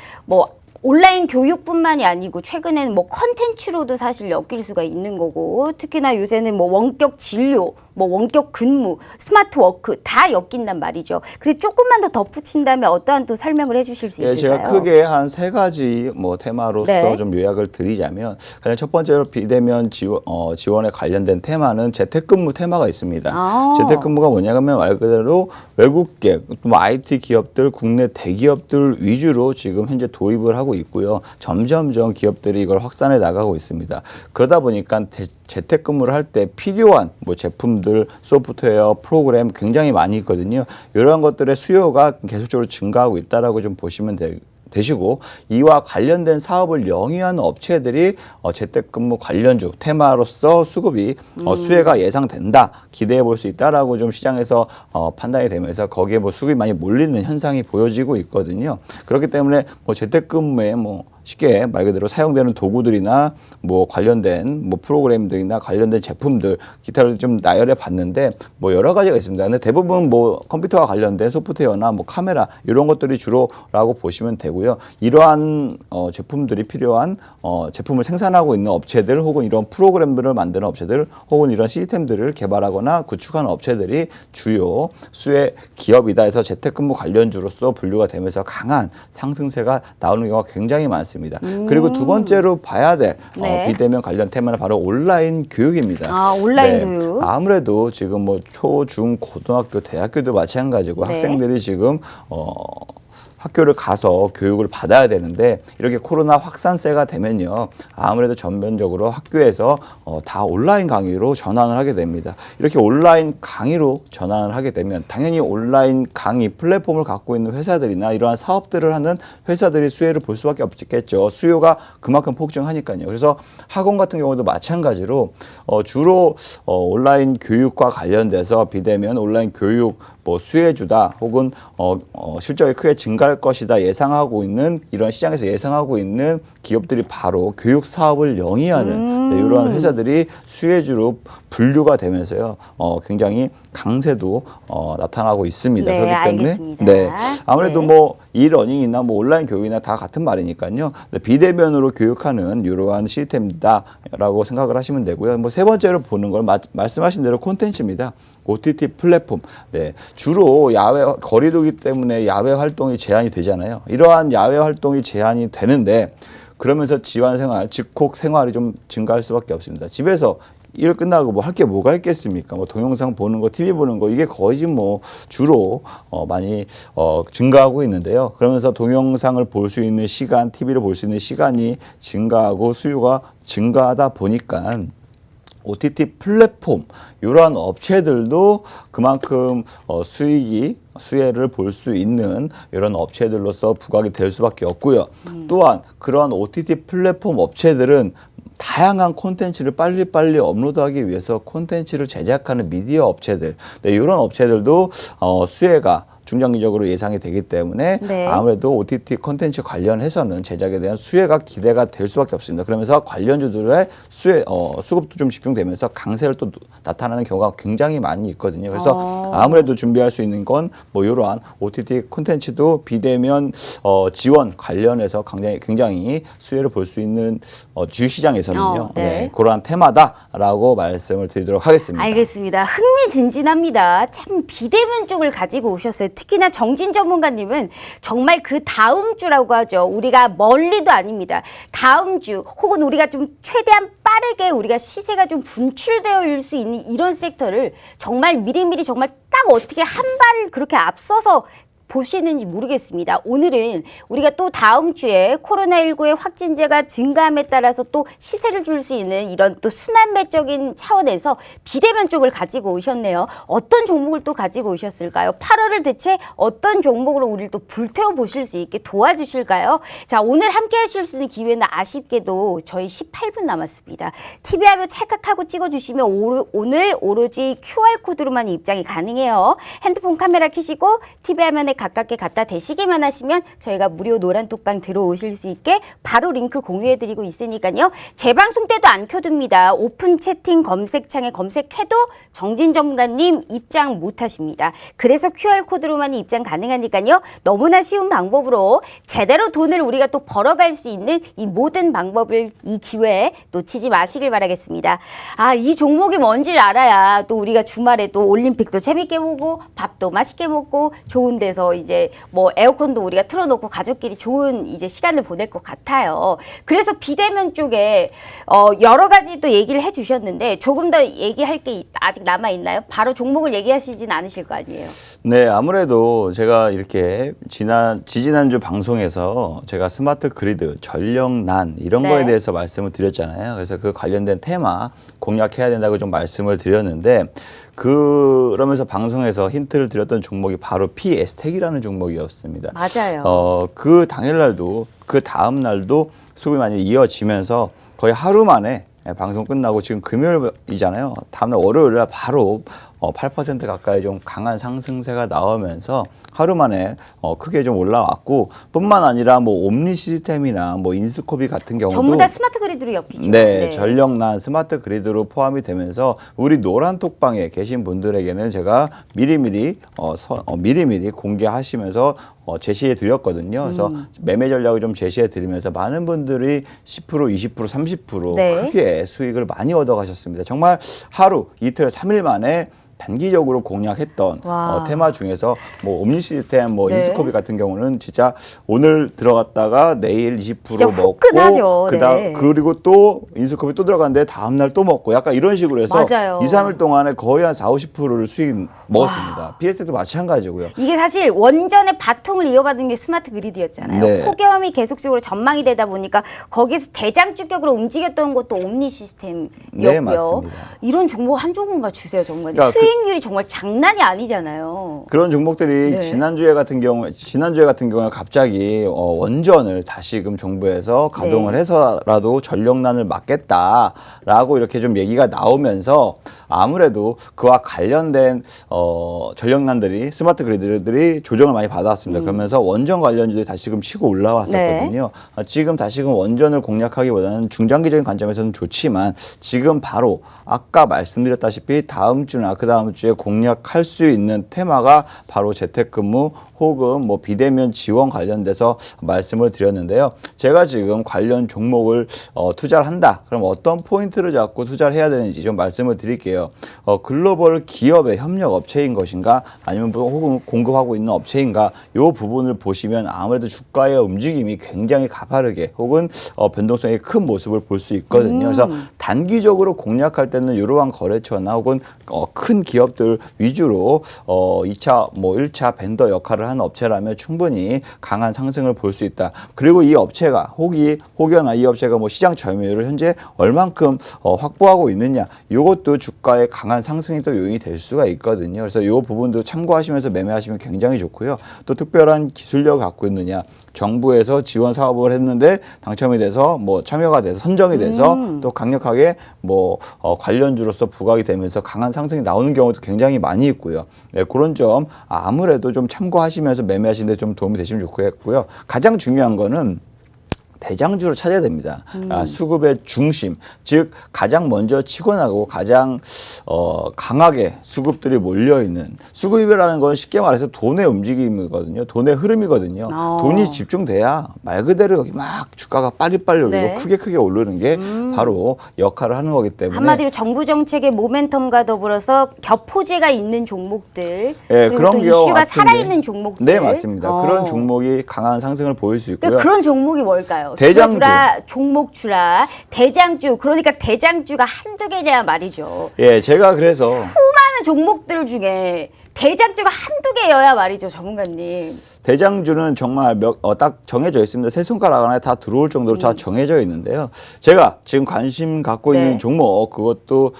온라인 교육뿐만이 아니고 최근에는 컨텐츠로도 사실 엮일 수가 있는 거고 특히나 요새는 원격 진료, 원격 근무, 스마트 워크 다 엮인단 말이죠. 그래서 조금만 더 덧붙인다면 어떠한 또 설명을 해주실 수 있을까요? 제가 크게 한 3가지 테마로서 네. 좀 요약을 드리자면 가장 첫 번째로 비대면 지원에 관련된 테마는 재택근무 테마가 있습니다. 재택근무가 뭐냐면 말 그대로 외국계, IT 기업들, 국내 대기업들 위주로 지금 현재 도입을 하고 있고요. 점점점 기업들이 이걸 확산해 나가고 있습니다. 그러다 보니까 재택근무를 할 때 필요한 제품들, 소프트웨어, 프로그램 굉장히 많이 있거든요. 이러한 것들의 수요가 계속적으로 증가하고 있다라고 좀 보시면 되시고 이와 관련된 사업을 영위하는 업체들이 재택근무 관련주 테마로서 수혜가 예상된다, 기대해 볼 수 있다라고 좀 시장에서 판단이 되면서 거기에 수급이 많이 몰리는 현상이 보여지고 있거든요. 그렇기 때문에 재택근무에 쉽게 말 그대로 사용되는 도구들이나 관련된 프로그램들이나 관련된 제품들 기타를 좀 나열해 봤는데 여러 가지가 있습니다. 근데 대부분 컴퓨터와 관련된 소프트웨어나 카메라 이런 것들이 주로라고 보시면 되고요. 이러한 제품들이 필요한 제품을 생산하고 있는 업체들 혹은 이런 프로그램들을 만드는 업체들 혹은 이런 시스템들을 개발하거나 구축하는 업체들이 주요 수혜 기업이다 해서 재택근무 관련주로서 분류가 되면서 강한 상승세가 나오는 경우가 굉장히 많습니다. 그리고 두 번째로 봐야 될 비대면 관련 테마는 바로 온라인 교육입니다. 온라인 교육. 아무래도 지금 초, 중, 고등학교, 대학교도 마찬가지고 학생들이 지금 학교를 가서 교육을 받아야 되는데 이렇게 코로나 확산세가 되면요. 아무래도 전면적으로 학교에서 다 온라인 강의로 전환을 하게 됩니다. 이렇게 온라인 강의로 전환을 하게 되면 당연히 온라인 강의 플랫폼을 갖고 있는 회사들이나 이러한 사업들을 하는 회사들이 수혜를 볼 수밖에 없겠죠. 수요가 그만큼 폭증하니까요. 그래서 학원 같은 경우도 마찬가지로 주로 온라인 교육과 관련돼서 비대면 온라인 교육 수혜주다 혹은 실적이 크게 증가할 것이다 예상하고 있는 이런 시장에서 예상하고 있는 기업들이 바로 교육 사업을 영위하는 이러한 회사들이 수혜주로 분류가 되면서요 굉장히 강세도 나타나고 있습니다. 네, 그렇기 때문에 알겠습니다. 아무래도 이러닝이나 온라인 교육이나 다 같은 말이니까요. 비대면으로 교육하는 이러한 시스템이다라고 생각을 하시면 되고요. 세 번째로 보는 걸 말씀하신 대로 콘텐츠입니다. OTT 플랫폼. 주로 야외 거리두기 때문에 야외 활동이 제한이 되잖아요. 이러한 야외 활동이 제한이 되는데 그러면서 집안 생활, 집콕 생활이 좀 증가할 수밖에 없습니다. 집에서 일 끝나고 뭐 할 게 뭐가 있겠습니까? 뭐 동영상 보는 거, TV 보는 거 이게 거의 지금 뭐 주로 많이 증가하고 있는데요. 그러면서 동영상을 볼 수 있는 시간, TV를 볼 수 있는 시간이 증가하고 수요가 증가하다 보니까 OTT 플랫폼 이러한 업체들도 그만큼 수혜를 볼 수 있는 이런 업체들로서 부각이 될 수밖에 없고요. 또한 그러한 OTT 플랫폼 업체들은 다양한 콘텐츠를 빨리빨리 업로드하기 위해서 콘텐츠를 제작하는 미디어 업체들, 네, 이런 업체들도 수혜가 중장기적으로 예상이 되기 때문에 네. 아무래도 OTT 콘텐츠 관련해서는 제작에 대한 수혜가 기대가 될 수밖에 없습니다. 그러면서 관련주들의 수급도 좀 집중되면서 강세를 또 나타나는 경우가 굉장히 많이 있거든요. 그래서 아무래도 준비할 수 있는 건 뭐 이러한 OTT 콘텐츠도 비대면 지원 관련해서 굉장히 수혜를 볼 수 있는 주식시장에서는요. 네. 네, 그러한 테마다라고 말씀을 드리도록 하겠습니다. 알겠습니다. 흥미진진합니다. 참 비대면 쪽을 가지고 오셨어요. 특히나 정진 전문가님은 정말 그 다음 주라고 하죠. 우리가 멀리도 아닙니다. 다음 주 혹은 우리가 좀 최대한 빠르게 우리가 시세가 좀 분출되어 수 있는 이런 섹터를 정말 미리미리 정말 딱 어떻게 한 발을 그렇게 앞서서 보시는지 모르겠습니다. 오늘은 우리가 또 다음 주에 코로나19의 확진자가 증가함에 따라서 또 시세를 줄 수 있는 이런 또 순환매적인 차원에서 비대면 쪽을 가지고 오셨네요. 어떤 종목을 또 가지고 오셨을까요? 8월을 대체 어떤 종목으로 우리를 또 불태워 보실 수 있게 도와주실까요? 자, 오늘 함께 하실 수 있는 기회는 아쉽게도 저희 18분 남았습니다. TV 화면 찰칵하고 찍어주시면 오늘 오로지 QR코드로만 입장이 가능해요. 핸드폰 카메라 켜시고 TV 화면에 가깝게 갖다 대시기만 하시면 저희가 무료 노란톡방 들어오실 수 있게 바로 링크 공유해드리고 있으니까요. 재방송 때도 안 켜둡니다. 오픈 채팅 검색창에 검색해도 정진 전문가님 입장 못하십니다. 그래서 QR코드로만 입장 가능하니까요. 너무나 쉬운 방법으로 제대로 돈을 우리가 또 벌어갈 수 있는 이 모든 방법을 이 기회에 놓치지 마시길 바라겠습니다. 아, 이 종목이 뭔지를 알아야 또 우리가 주말에 또 올림픽도 재밌게 보고 밥도 맛있게 먹고 좋은 데서 이제 뭐 에어컨도 우리가 틀어놓고 가족끼리 좋은 이제 시간을 보낼 것 같아요. 그래서 비대면 쪽에 여러 가지 또 얘기를 해주셨는데 조금 더 얘기할 게 아직 남아 있나요? 바로 종목을 얘기하시진 않으실 거 아니에요? 네, 아무래도 제가 이렇게 지지난주 방송에서 제가 스마트 그리드, 전력난 이런 네. 거에 대해서 말씀을 드렸잖아요. 그래서 그 관련된 테마 공략해야 된다고 좀 말씀을 드렸는데 그러면서 방송에서 힌트를 드렸던 종목이 바로 PS텍이라는 종목이었습니다. 맞아요. 그 당일날도 그 다음 날도 수급이 많이 이어지면서 거의 하루 만에 방송 끝나고 지금 금요일이잖아요. 다음날 월요일날 바로 8% 가까이 좀 강한 상승세가 나오면서 하루 만에 크게 좀 올라왔고 뿐만 아니라 뭐 옴니 시스템이나 뭐 인스코비 같은 경우도 전부 다 스마트 그리드로 엮이죠. 네, 전력난 스마트 그리드로 포함이 되면서 우리 노란 톡방에 계신 분들에게는 제가 미리미리 공개하시면서 제시해 드렸거든요. 그래서 매매 전략을 좀 제시해 드리면서 많은 분들이 10%, 20%, 30% 네. 크게 수익을 많이 얻어 가셨습니다. 정말 하루, 이틀, 3일 만에 단기적으로 공략했던 테마 중에서 뭐 옴니 시스템, 뭐 네. 인스코비 같은 경우는 진짜 오늘 들어갔다가 내일 20% 진짜 먹고 후끈하죠. 네. 그리고 또 인스코비 또 들어갔는데 다음 날 또 먹고 약간 이런 식으로 해서 맞아요. 2, 3일 동안에 거의 한 4, 50%를 수익 먹었습니다. PS도 마찬가지고요. 이게 사실 원전의 바통을 이어받은 게 스마트 그리드였잖아요. 네. 폭염이 계속적으로 전망이 되다 보니까 거기에서 대장주격으로 움직였던 것도 옴니 시스템이었고요. 네, 맞습니다. 이런 종목 한 종목만 주세요, 정말. 그러니까 수익률이 정말 장난이 아니잖아요. 그런 종목들이 네. 지난주에 같은 경우에 갑자기 원전을 다시금 정부에서 가동을 네. 해서라도 전력난을 막겠다라고 이렇게 좀 얘기가 나오면서 아무래도 그와 관련된 전력난들이 스마트 그리드들이 조정을 많이 받았습니다. 그러면서 원전 관련주들이 다시금 치고 올라왔었거든요. 지금 다시금 원전을 공략하기보다는 중장기적인 관점에서는 좋지만 지금 바로 아까 말씀드렸다시피 다음 주나 그 다다음 주에 공략할 수 있는 테마가 바로 재택근무 혹은 뭐 비대면 지원 관련돼서 말씀을 드렸는데요. 제가 지금 관련 종목을 투자를 한다. 그럼 어떤 포인트를 잡고 투자를 해야 되는지 좀 말씀을 드릴게요. 글로벌 기업의 협력 업체인 것인가 아니면 혹은 공급하고 있는 업체인가 이 부분을 보시면 아무래도 주가의 움직임이 굉장히 가파르게 혹은 변동성이 큰 모습을 볼 수 있거든요. 그래서 단기적으로 공략할 때는 이러한 거래처나 혹은 큰 기업들 위주로 2차 뭐 1차 벤더 역할을 하는 업체라면 충분히 강한 상승을 볼 수 있다. 그리고 이 업체가 혹여나 이 업체가 뭐 시장 점유율을 현재 얼만큼 확보하고 있느냐 이것도 주가의 강한 상승이 또 요인이 될 수가 있거든요. 그래서 이 부분도 참고하시면서 매매하시면 굉장히 좋고요. 또 특별한 기술력을 갖고 있느냐 정부에서 지원 사업을 했는데 당첨이 돼서 뭐 참여가 돼서 선정이 돼서 또 강력하게 뭐 관련주로서 부각이 되면서 강한 상승이 나오는 경우도 굉장히 많이 있고요. 네, 그런 점 아무래도 좀 참고하시면서 매매하시는 데 좀 도움이 되시면 좋겠고요. 가장 중요한 거는 대장주를 찾아야 됩니다. 수급의 중심, 즉 가장 먼저 치고 나가고 가장 강하게 수급들이 몰려있는 수급이라는 건 쉽게 말해서 돈의 움직임이거든요. 돈의 흐름이거든요. 돈이 집중돼야 말 그대로 여기 막 주가가 빨리빨리 오르고 네. 크게 오르는 게 바로 역할을 하는 거기 때문에 한마디로 정부 정책의 모멘텀과 더불어서 겹포제가 있는 종목들, 예, 그리고 그런 또 경우 이슈가 같은데. 살아있는 종목들. 네, 맞습니다. 그런 종목이 강한 상승을 보일 수 있고요. 그런 종목이 뭘까요? 대장주. 종목 주라, 대장주. 그러니까 대장주가 한두 개냐 말이죠. 예, 제가 그래서 수많은 종목들 중에 대장주가 한두 개여야 말이죠, 전문가님. 대장주는 정말 딱 정해져 있습니다. 세 손가락 안에 다 들어올 정도로 다 정해져 있는데요. 제가 지금 관심 갖고 네. 있는 종목 그것도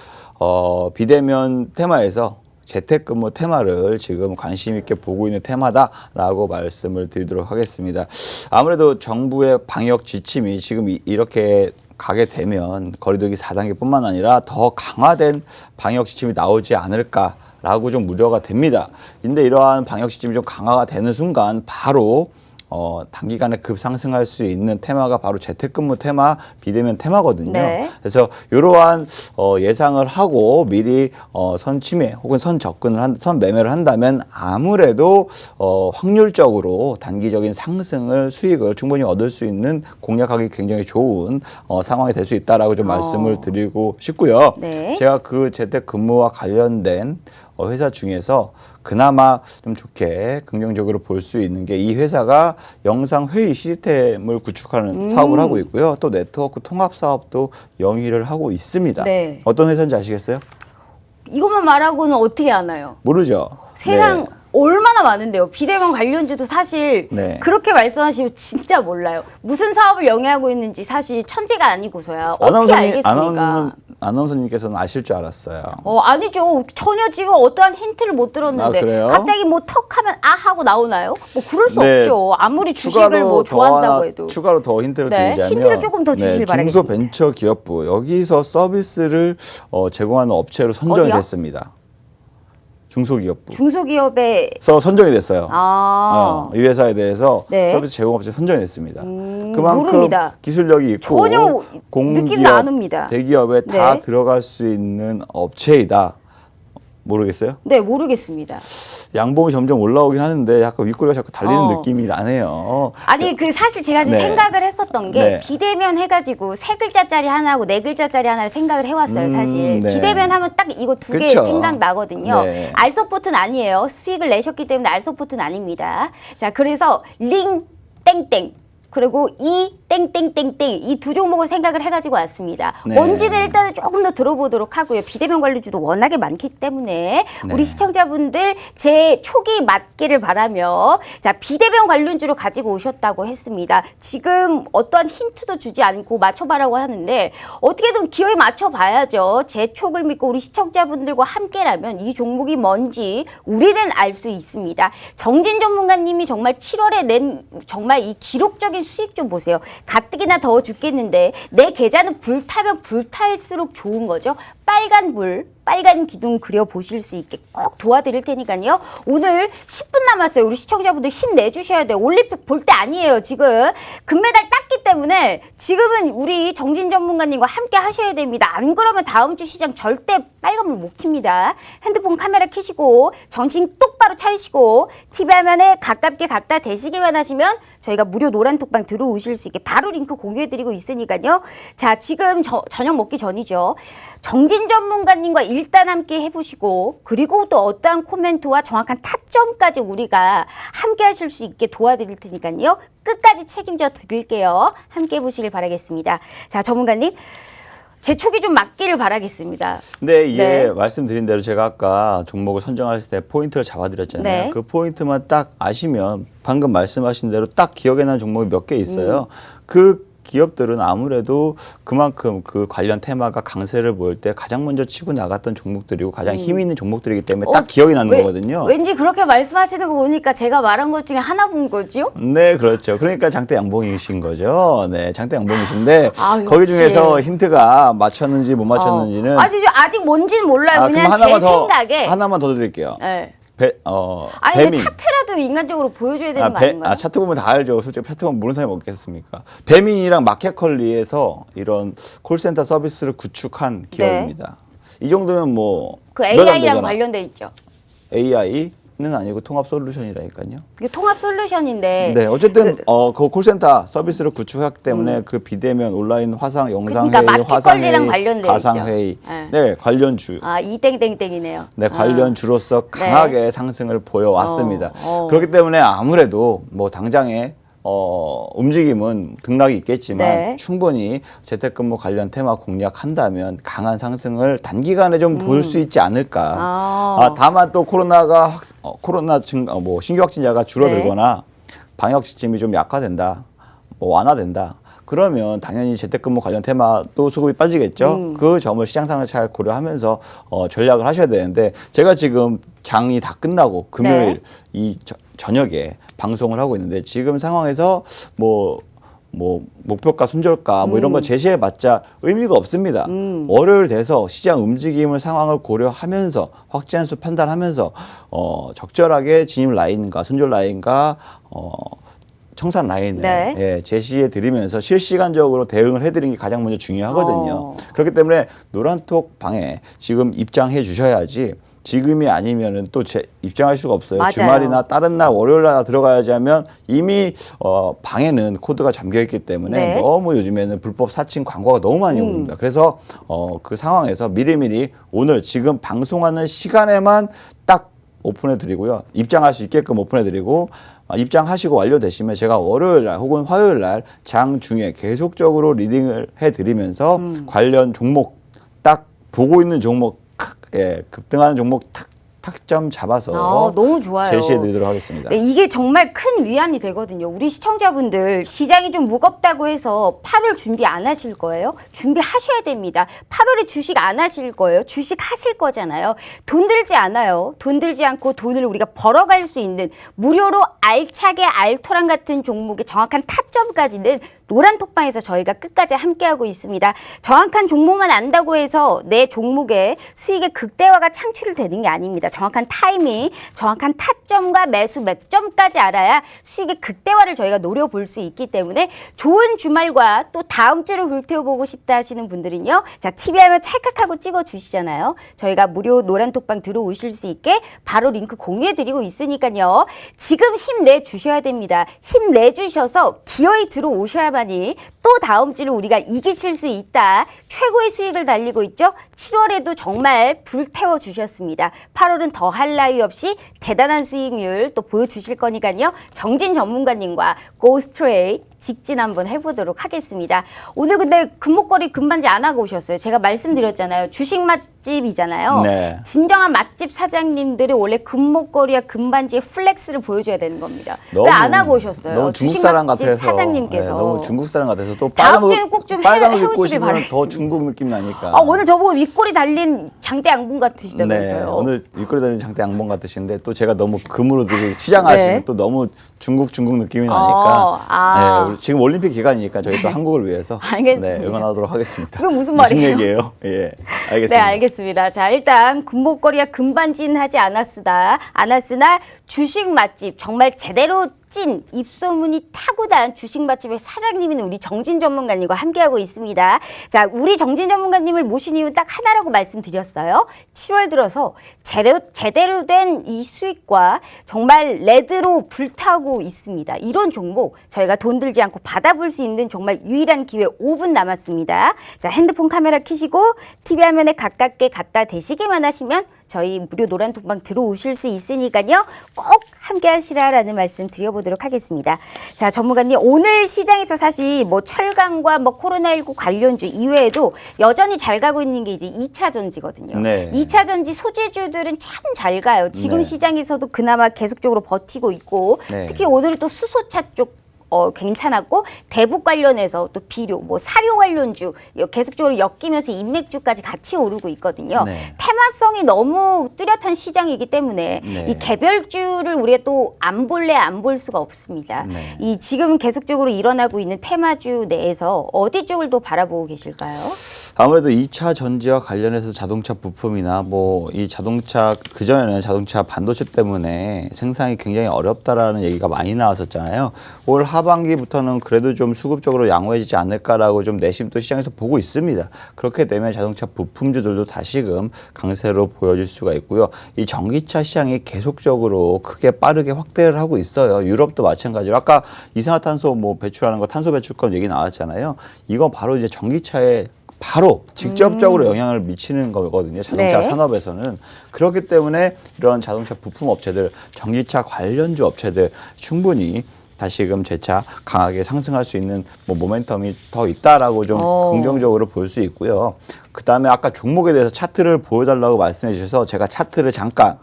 비대면 테마에서 재택근무 테마를 지금 관심 있게 보고 있는 테마다라고 말씀을 드리도록 하겠습니다. 아무래도 정부의 방역 지침이 지금 이렇게 가게 되면 거리두기 4단계뿐만 아니라 더 강화된 방역 지침이 나오지 않을까라고 좀 우려가 됩니다. 근데 이러한 방역 지침이 좀 강화가 되는 순간 바로 단기간에 급상승할 수 있는 테마가 바로 재택근무 테마, 비대면 테마거든요. 네. 그래서 이러한 예상을 하고 미리 선침해 혹은 선매매를 한다면 아무래도 확률적으로 단기적인 상승을 수익을 충분히 얻을 수 있는 공략하기 굉장히 좋은 상황이 될 수 있다라고 좀 말씀을 드리고 싶고요. 네. 제가 그 재택근무와 관련된 회사 중에서 그나마 좀 좋게 긍정적으로 볼 수 있는 게 이 회사가 영상 회의 시스템을 구축하는 사업을 하고 있고요. 또 네트워크 통합 사업도 영위를 하고 있습니다. 네. 어떤 회사인지 아시겠어요? 이것만 말하고는 어떻게 아나요? 모르죠. 세상 네. 얼마나 많은데요. 비대면 관련주도 사실 네. 그렇게 말씀하시면 진짜 몰라요. 무슨 사업을 영위하고 있는지 사실 천재가 아니고서야 어떻게 알겠습니까? 아나운서님께서는 아실 줄 알았어요. 아니죠. 전혀 지금 어떠한 힌트를 못 들었는데 아, 그래요? 갑자기 뭐 턱 하면 아 하고 나오나요? 뭐 그럴 수 네. 없죠. 아무리 주식을 뭐 좋아한다고 해도. 추가로 더 힌트를 네, 드리자면 힌트를 조금 더 주시길 바라겠습니다. 중소벤처기업부 여기서 서비스를 제공하는 업체로 선정이 어디요? 됐습니다. 중소기업부. 중소기업의 선정이 됐어요. 이 회사에 대해서 네. 서비스 제공업체 선정이 됐습니다. 그만큼 모릅니다. 기술력이 있고 전혀 느낌도 공기업, 안 옵니다. 대기업에 다 네. 들어갈 수 있는 업체이다. 모르겠어요? 네, 모르겠습니다. 양봉이 점점 올라오긴 하는데 약간 윗꼬리가 자꾸 달리는 어. 느낌이 나네요. 아니 그 사실 제가 지금 네. 생각을 했었던 게 네. 비대면 해가지고 3글자짜리 하나하고 4글자짜리 하나를 생각을 해왔어요. 사실 네. 비대면 하면 딱 이거 두 개 그쵸. 생각나거든요. 네. 알서포트는 아니에요. 수익을 내셨기 때문에 알서포트는 아닙니다. 자, 그래서 링 땡땡 그리고 이 땡땡땡땡 이 두 종목을 생각을 해가지고 왔습니다. 네. 뭔지는 일단은 조금 더 들어보도록 하고요. 비대면 관리주도 워낙에 많기 때문에 우리 네. 시청자분들 제 촉이 맞기를 바라며 자 비대면 관련주로 가지고 오셨다고 했습니다. 지금 어떠한 힌트도 주지 않고 맞춰봐라고 하는데 어떻게든 기어에 맞춰봐야죠. 제 촉을 믿고 우리 시청자분들과 함께라면 이 종목이 뭔지 우리는 알 수 있습니다. 정진 전문가님이 정말 7월에 낸 정말 이 기록적인 수익 좀 보세요. 가뜩이나 더워 죽겠는데 내 계좌는 불타면 불탈수록 좋은 거죠. 빨간 불, 빨간 기둥 그려보실 수 있게 꼭 도와드릴 테니까요. 오늘 10분 남았어요. 우리 시청자분들 힘내주셔야 돼요. 올림픽 볼 때 아니에요. 지금 금메달 땄기 때문에 지금은 우리 정진 전문가님과 함께 하셔야 됩니다. 안 그러면 다음 주 시장 절대 빨간불 못 켭니다. 핸드폰 카메라 켜시고 정신 똑바로 차리시고 TV 화면에 가깝게 갖다 대시기만 하시면 저희가 무료 노란톡방 들어오실 수 있게 바로 링크 공유해드리고 있으니까요. 자, 지금 저녁 먹기 전이죠. 정진 전문가님과 일단 함께 해보시고 그리고 또 어떠한 코멘트와 정확한 타점까지 우리가 함께 하실 수 있게 도와드릴 테니까요. 끝까지 책임져 드릴게요. 함께 해보시길 바라겠습니다. 자, 전문가님. 제 촉이 좀 맞기를 바라겠습니다. 네, 이게 네. 말씀드린 대로 제가 아까 종목을 선정했을 때 포인트를 잡아드렸잖아요. 네. 그 포인트만 딱 아시면 방금 말씀하신 대로 딱 기억에 나는 종목이 몇 개 있어요. 그 기업들은 아무래도 그만큼 그 관련 테마가 강세를 보일 때 가장 먼저 치고 나갔던 종목들이고 가장 힘이 있는 종목들이기 때문에 딱 기억이 나는 거거든요. 왠지 그렇게 말씀하시는 거 보니까 제가 말한 것 중에 하나 본 거죠? 네, 그렇죠. 그러니까 장대 양봉이신 거죠. 네, 장대 양봉이신데 아, 거기 역시. 중에서 힌트가 맞췄는지 못 맞췄는지는 아직 뭔지는 몰라요. 그냥 그럼 제 생각에. 하나만 더 드릴게요. 네. 아니 근데 배민. 차트라도 인간적으로 보여줘야 되는 거 아닌가요? 차트 보면 다 알죠. 솔직히 차트 보면 모르는 사람이 없겠습니까? 배민이랑 마켓컬리에서 이런 콜센터 서비스를 구축한 기업입니다. 이 정도면 뭐 그 몇안 AI랑 되잖아. 관련돼 있죠. AI는 아니고 통합 솔루션이라니까요. 이게 통합 솔루션인데. 네, 어쨌든 그 콜센터 서비스를 구축하기 때문에 그 비대면 온라인 화상 영상 그러니까 회의, 화상 마켓컬리랑 회의, 관련돼 가상 있죠. 회의, 네. 네 관련주. 아, 이땡땡땡이네요. 네, 관련주로서 강하게 상승을 보여왔습니다. 그렇기 때문에 아무래도 뭐 당장에 움직임은 등락이 있겠지만 네. 충분히 재택근무 관련 테마 공략한다면 강한 상승을 단기간에 좀 볼 수 있지 않을까. 다만 또 코로나가 신규 확진자가 줄어들거나 방역 지침이 좀 약화된다, 뭐 완화된다. 그러면 당연히 재택근무 관련 테마도 수급이 빠지겠죠. 그 점을 시장상을 잘 고려하면서 전략을 하셔야 되는데 제가 지금 장이 다 끝나고 금요일 이 저녁에 방송을 하고 있는데 지금 상황에서 뭐 목표가 손절가 뭐 이런 거 제시해봤자 의미가 없습니다. 월요일 돼서 시장 움직임을 상황을 고려하면서 확진한 수 판단하면서 적절하게 진입 라인과 손절 라인과 청산 라인을 네. 제시해 드리면서 실시간적으로 대응을 해드리는 게 가장 먼저 중요하거든요. 그렇기 때문에 노란톡 방에 지금 입장해 주셔야지 지금이 아니면은 또 입장할 수가 없어요. 맞아요. 주말이나 다른 날 월요일 날 들어가야지 하면 이미 방에는 코드가 잠겨 있기 때문에 너무 요즘에는 불법 사칭 광고가 너무 많이 옵니다. 그래서 그 상황에서 미리미리 오늘 지금 방송하는 시간에만 딱 오픈해 드리고요. 입장할 수 있게끔 오픈해 드리고 입장하시고 완료되시면 제가 월요일 날 혹은 화요일 날 장 중에 계속적으로 리딩을 해드리면서 관련 종목 딱 보고 있는 종목 급등하는 종목 탁점 잡아서 너무 좋아요. 제시해드리도록 하겠습니다. 네, 이게 정말 큰 위안이 되거든요. 우리 시청자분들 시장이 좀 무겁다고 해서 8월 준비 안 하실 거예요? 준비하셔야 됩니다. 8월에 주식 안 하실 거예요? 주식 하실 거잖아요. 돈 들지 않아요. 돈 들지 않고 돈을 우리가 벌어갈 수 있는 무료로 알차게 알토란 같은 종목의 정확한 타점까지는 노란톡방에서 저희가 끝까지 함께하고 있습니다. 정확한 종목만 안다고 해서 내 종목의 수익의 극대화가 창출되는 게 아닙니다. 정확한 타이밍, 정확한 타점과 매수 맥점까지 알아야 수익의 극대화를 저희가 노려볼 수 있기 때문에 좋은 주말과 또 다음 주를 불태워보고 싶다 하시는 분들은요. 자, TV 화면 찰칵하고 찍어주시잖아요. 저희가 무료 노란톡방 들어오실 수 있게 바로 링크 공유해드리고 있으니까요. 지금 힘내주셔야 됩니다. 힘내주셔서 기어이 들어오셔야만이 또 다음 주를 우리가 이기실 수 있다. 최고의 수익을 달리고 있죠. 7월에도 정말 불태워 주셨습니다. 8월은 더할 나위 없이 대단한 수익률 또 보여주실 거니까요. 정진 전문가님과 Go Straight 직진 한번 해보도록 하겠습니다. 오늘 근데 금목걸이 금반지 안 하고 오셨어요. 제가 말씀드렸잖아요. 주식 맛집이잖아요. 네. 진정한 맛집 사장님들이 원래 금목걸이와 금반지의 플렉스를 보여줘야 되는 겁니다. 왜 안 하고 오셨어요? 너무 중국 사람 주식 맛집 같아서 사장님께서. 너무 중국 사람 같아서 또 다음 주에 꼭 좀 빨간 옷 입고 해오시길 오시면 바라겠습니다. 더 중국 느낌 나니까. 오늘 저보고 윗골이 달린 장대 양봉 같으시다면서요. 네, 오늘 윗골이 달린 장대 양봉 같으신데 또 제가 너무 금으로 되게 치장하시면 또 너무 중국 느낌이 나니까 지금 올림픽 기간이니까 저희 또 한국을 위해서 알겠습니다. 네, 응원하도록 하겠습니다. 그건 무슨 말이에요? 얘기예요? 예, 알겠습니다. 네, 알겠습니다. 자, 일단 금목걸이와 금반지는 않았으나 주식 맛집 정말 제대로 찐 입소문이 타고난 주식 맛집의 사장님인 우리 정진 전문가님과 함께하고 있습니다. 자, 우리 정진 전문가님을 모신 이유는 딱 하나라고 말씀드렸어요. 7월 들어서 제대로 된 이 수익과 정말 레드로 불타고 있습니다. 이런 종목 저희가 돈 들지 않고 받아볼 수 있는 정말 유일한 기회 5분 남았습니다. 자, 핸드폰 카메라 켜시고 TV 화면에 가깝게 갖다 대시기만 하시면 저희 무료 노란 톡방 들어오실 수 있으니까요. 꼭 함께 하시라라는 말씀 드려보도록 하겠습니다. 자, 전문가님, 오늘 시장에서 사실 뭐 철강과 뭐 코로나19 관련주 이외에도 여전히 잘 가고 있는 게 이제 2차 전지거든요. 네. 2차 전지 소재주들은 참 잘 가요. 지금 네. 시장에서도 그나마 계속적으로 버티고 있고 네. 특히 오늘은 또 수소차 쪽 괜찮았고 대북 관련해서 또 비료, 뭐 사료 관련주 계속적으로 엮이면서 인맥주까지 같이 오르고 있거든요. 네. 테마성이 너무 뚜렷한 시장이기 때문에 네. 이 개별주를 우리가 또 안 볼래 안 볼 수가 없습니다. 네. 이 지금 계속적으로 일어나고 있는 테마주 내에서 어디 쪽을 또 바라보고 계실까요? 아무래도 2차 전지와 관련해서 자동차 부품이나 뭐 이 자동차 그전에는 자동차 반도체 때문에 생산이 굉장히 어렵다라는 얘기가 많이 나왔었잖아요. 올 하반기부터는 그래도 좀 수급적으로 양호해지지 않을까라고 좀 내심 또 시장에서 보고 있습니다. 그렇게 되면 자동차 부품주들도 다시금 강세로 보여질 수가 있고요. 이 전기차 시장이 계속적으로 크게 빠르게 확대를 하고 있어요. 유럽도 마찬가지로 아까 이산화탄소 뭐 배출하는 거 탄소 배출권 얘기 나왔잖아요. 이건 바로 이제 전기차에 바로 직접적으로 영향을 미치는 거거든요. 자동차 네. 산업에서는. 그렇기 때문에 이런 자동차 부품 업체들, 전기차 관련주 업체들 충분히 다시금 재차 강하게 상승할 수 있는 뭐 모멘텀이 더 있다라고 좀 긍정적으로 볼 수 있고요. 그다음에 아까 종목에 대해서 차트를 보여달라고 말씀해 주셔서 제가 차트를 잠깐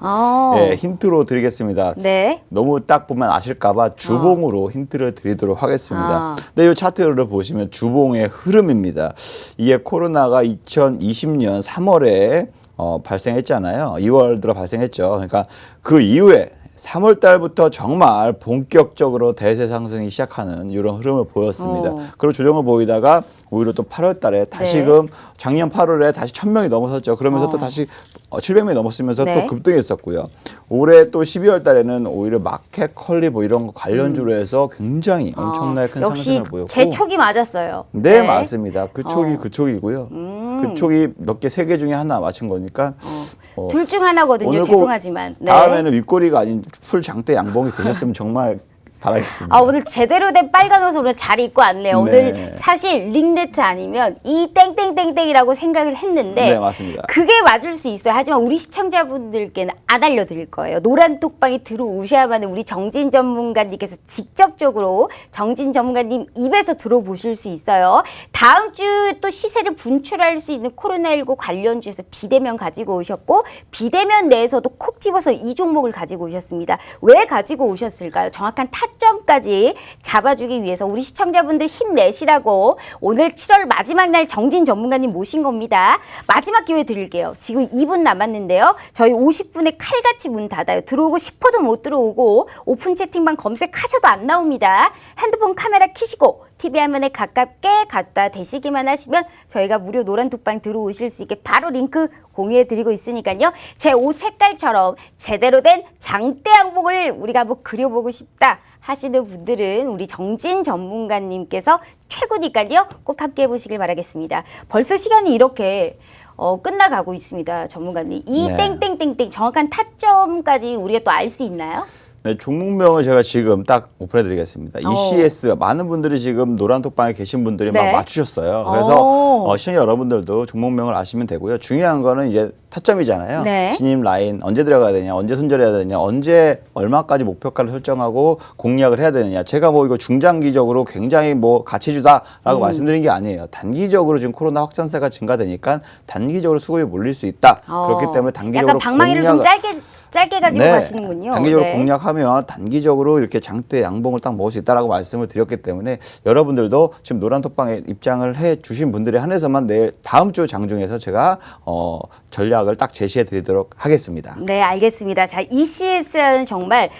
예, 힌트로 드리겠습니다. 네. 너무 딱 보면 아실까봐 주봉으로 힌트를 드리도록 하겠습니다. 네, 이 차트를 보시면 주봉의 흐름입니다. 이게 코로나가 2020년 3월에 발생했잖아요. 2월 들어 발생했죠. 그러니까 그 이후에 3월 달부터 정말 본격적으로 대세 상승이 시작하는 이런 흐름을 보였습니다. 그리고 조정을 보이다가 오히려 또 8월 달에 다시금 작년 8월에 다시 1000명이 넘어섰죠. 그러면서 또 다시 700명이 넘었으면서 네. 또 급등했었고요. 올해 또 12월 달에는 오히려 마켓 컬리 뭐 이런 거 관련주로 해서 굉장히 엄청나게 큰 역시 상승을 보였고. 제 촉이 맞았어요. 네, 맞습니다. 그 촉이 그 촉이고요. 그 촉이 몇 개, 세 개 중에 하나 맞춘 거니까. 둘 중 하나거든요. 오늘 꼭 죄송하지만. 네. 다음에는 윗꼬리가 아닌 풀 장대 양봉이 되셨으면 정말 바라겠습니다. 아, 오늘 제대로 된 빨간 옷을 오늘 잘 입고 왔네요. 네. 오늘 사실 링네트 아니면 이 땡땡땡땡이라고 생각을 했는데 네, 맞습니다. 그게 맞을 수 있어요. 하지만 우리 시청자분들께는 안 알려드릴 거예요. 노란 톡방에 들어오셔야만 우리 정진 전문가님께서 직접적으로 정진 전문가님 입에서 들어보실 수 있어요. 다음 주 또 시세를 분출할 수 있는 코로나19 관련주에서 비대면 가지고 오셨고 비대면 내에서도 콕 집어서 이 종목을 가지고 오셨습니다. 왜 가지고 오셨을까요? 정확한 타점까지 잡아주기 위해서 우리 시청자분들 힘내시라고 오늘 7월 마지막 날 정진 전문가님 모신 겁니다. 마지막 기회 드릴게요. 지금 2분 남았는데요. 저희 50분에 칼같이 문 닫아요. 들어오고 싶어도 못 들어오고 오픈 채팅방 검색하셔도 안 나옵니다. 핸드폰 카메라 켜시고 TV 화면에 가깝게 갖다 대시기만 하시면 저희가 무료 노란 톡방 들어오실 수 있게 바로 링크 공유해드리고 있으니까요. 제 옷 색깔처럼 제대로 된 장대 양복을 우리가 한번 그려보고 싶다 하시는 분들은 우리 정진 전문가님께서 최고니까요. 꼭 함께 해보시길 바라겠습니다. 벌써 시간이 이렇게 끝나가고 있습니다. 전문가님. 이 네. 땡땡땡땡 정확한 타점까지 우리가 또 알 수 있나요? 네, 종목명을 제가 지금 딱 오픈해드리겠습니다. ECS 많은 분들이 지금 노란톡방에 계신 분들이 네. 막 맞추셨어요. 그래서 시청자 여러분들도 종목명을 아시면 되고요. 중요한 거는 이제 타점이잖아요. 네. 진입 라인 언제 들어가야 되냐, 언제 손절해야 되냐, 언제 얼마까지 목표가를 설정하고 공략을 해야 되느냐. 제가 뭐 이거 중장기적으로 굉장히 뭐 가치주다라고 말씀드린 게 아니에요. 단기적으로 지금 코로나 확산세가 증가되니까 단기적으로 수급이 몰릴 수 있다. 그렇기 때문에 단기적으로 약간 방망이를 좀 짧게 가지고 가시는군요. 단기적으로 네. 공략하면 단기적으로 이렇게 장대 양봉을 딱 먹을 수 있다라고 말씀을 드렸기 때문에 여러분들도 지금 노란톡방에 입장을 해 주신 분들에 한해서만 내일 다음 주 장중에서 제가 전략을 딱 제시해 드리도록 하겠습니다. 네, 알겠습니다. 자, ECS라는 정말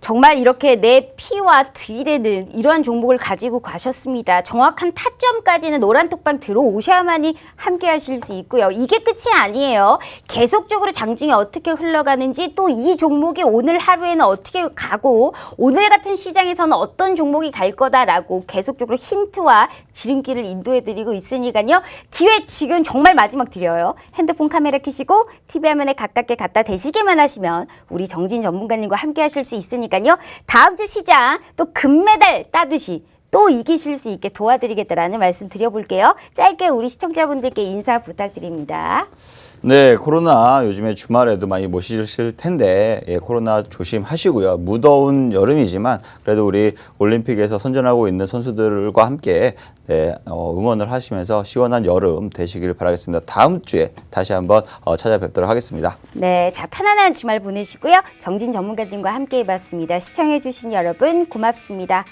정말 이렇게 내 피와 딜에는 이러한 종목을 가지고 가셨습니다. 정확한 타점까지는 노란톡방 들어오셔야만이 함께 하실 수 있고요. 이게 끝이 아니에요. 계속적으로 장중에 어떻게 흘러가는지 또 이 종목이 오늘 하루에는 어떻게 가고 오늘 같은 시장에서는 어떤 종목이 갈 거다라고 계속적으로 힌트와 지름길을 인도해드리고 있으니까요. 기회 지금 정말 마지막 드려요. 핸드폰 카메라 켜시고 TV 화면에 가깝게 갖다 대시기만 하시면 우리 정진 전문가님과 함께 하실 수 있으니까요. 다음 주 시장 또 금메달 따듯이 또 이기실 수 있게 도와드리겠다라는 말씀 드려볼게요. 짧게 우리 시청자분들께 인사 부탁드립니다. 네, 코로나 요즘에 주말에도 많이 못 쉬실 텐데 코로나 조심하시고요. 무더운 여름이지만 그래도 우리 올림픽에서 선전하고 있는 선수들과 함께 응원을 하시면서 시원한 여름 되시길 바라겠습니다. 다음 주에 다시 한번 찾아뵙도록 하겠습니다. 네, 자 편안한 주말 보내시고요. 정진 전문가님과 함께 해봤습니다. 시청해주신 여러분 고맙습니다.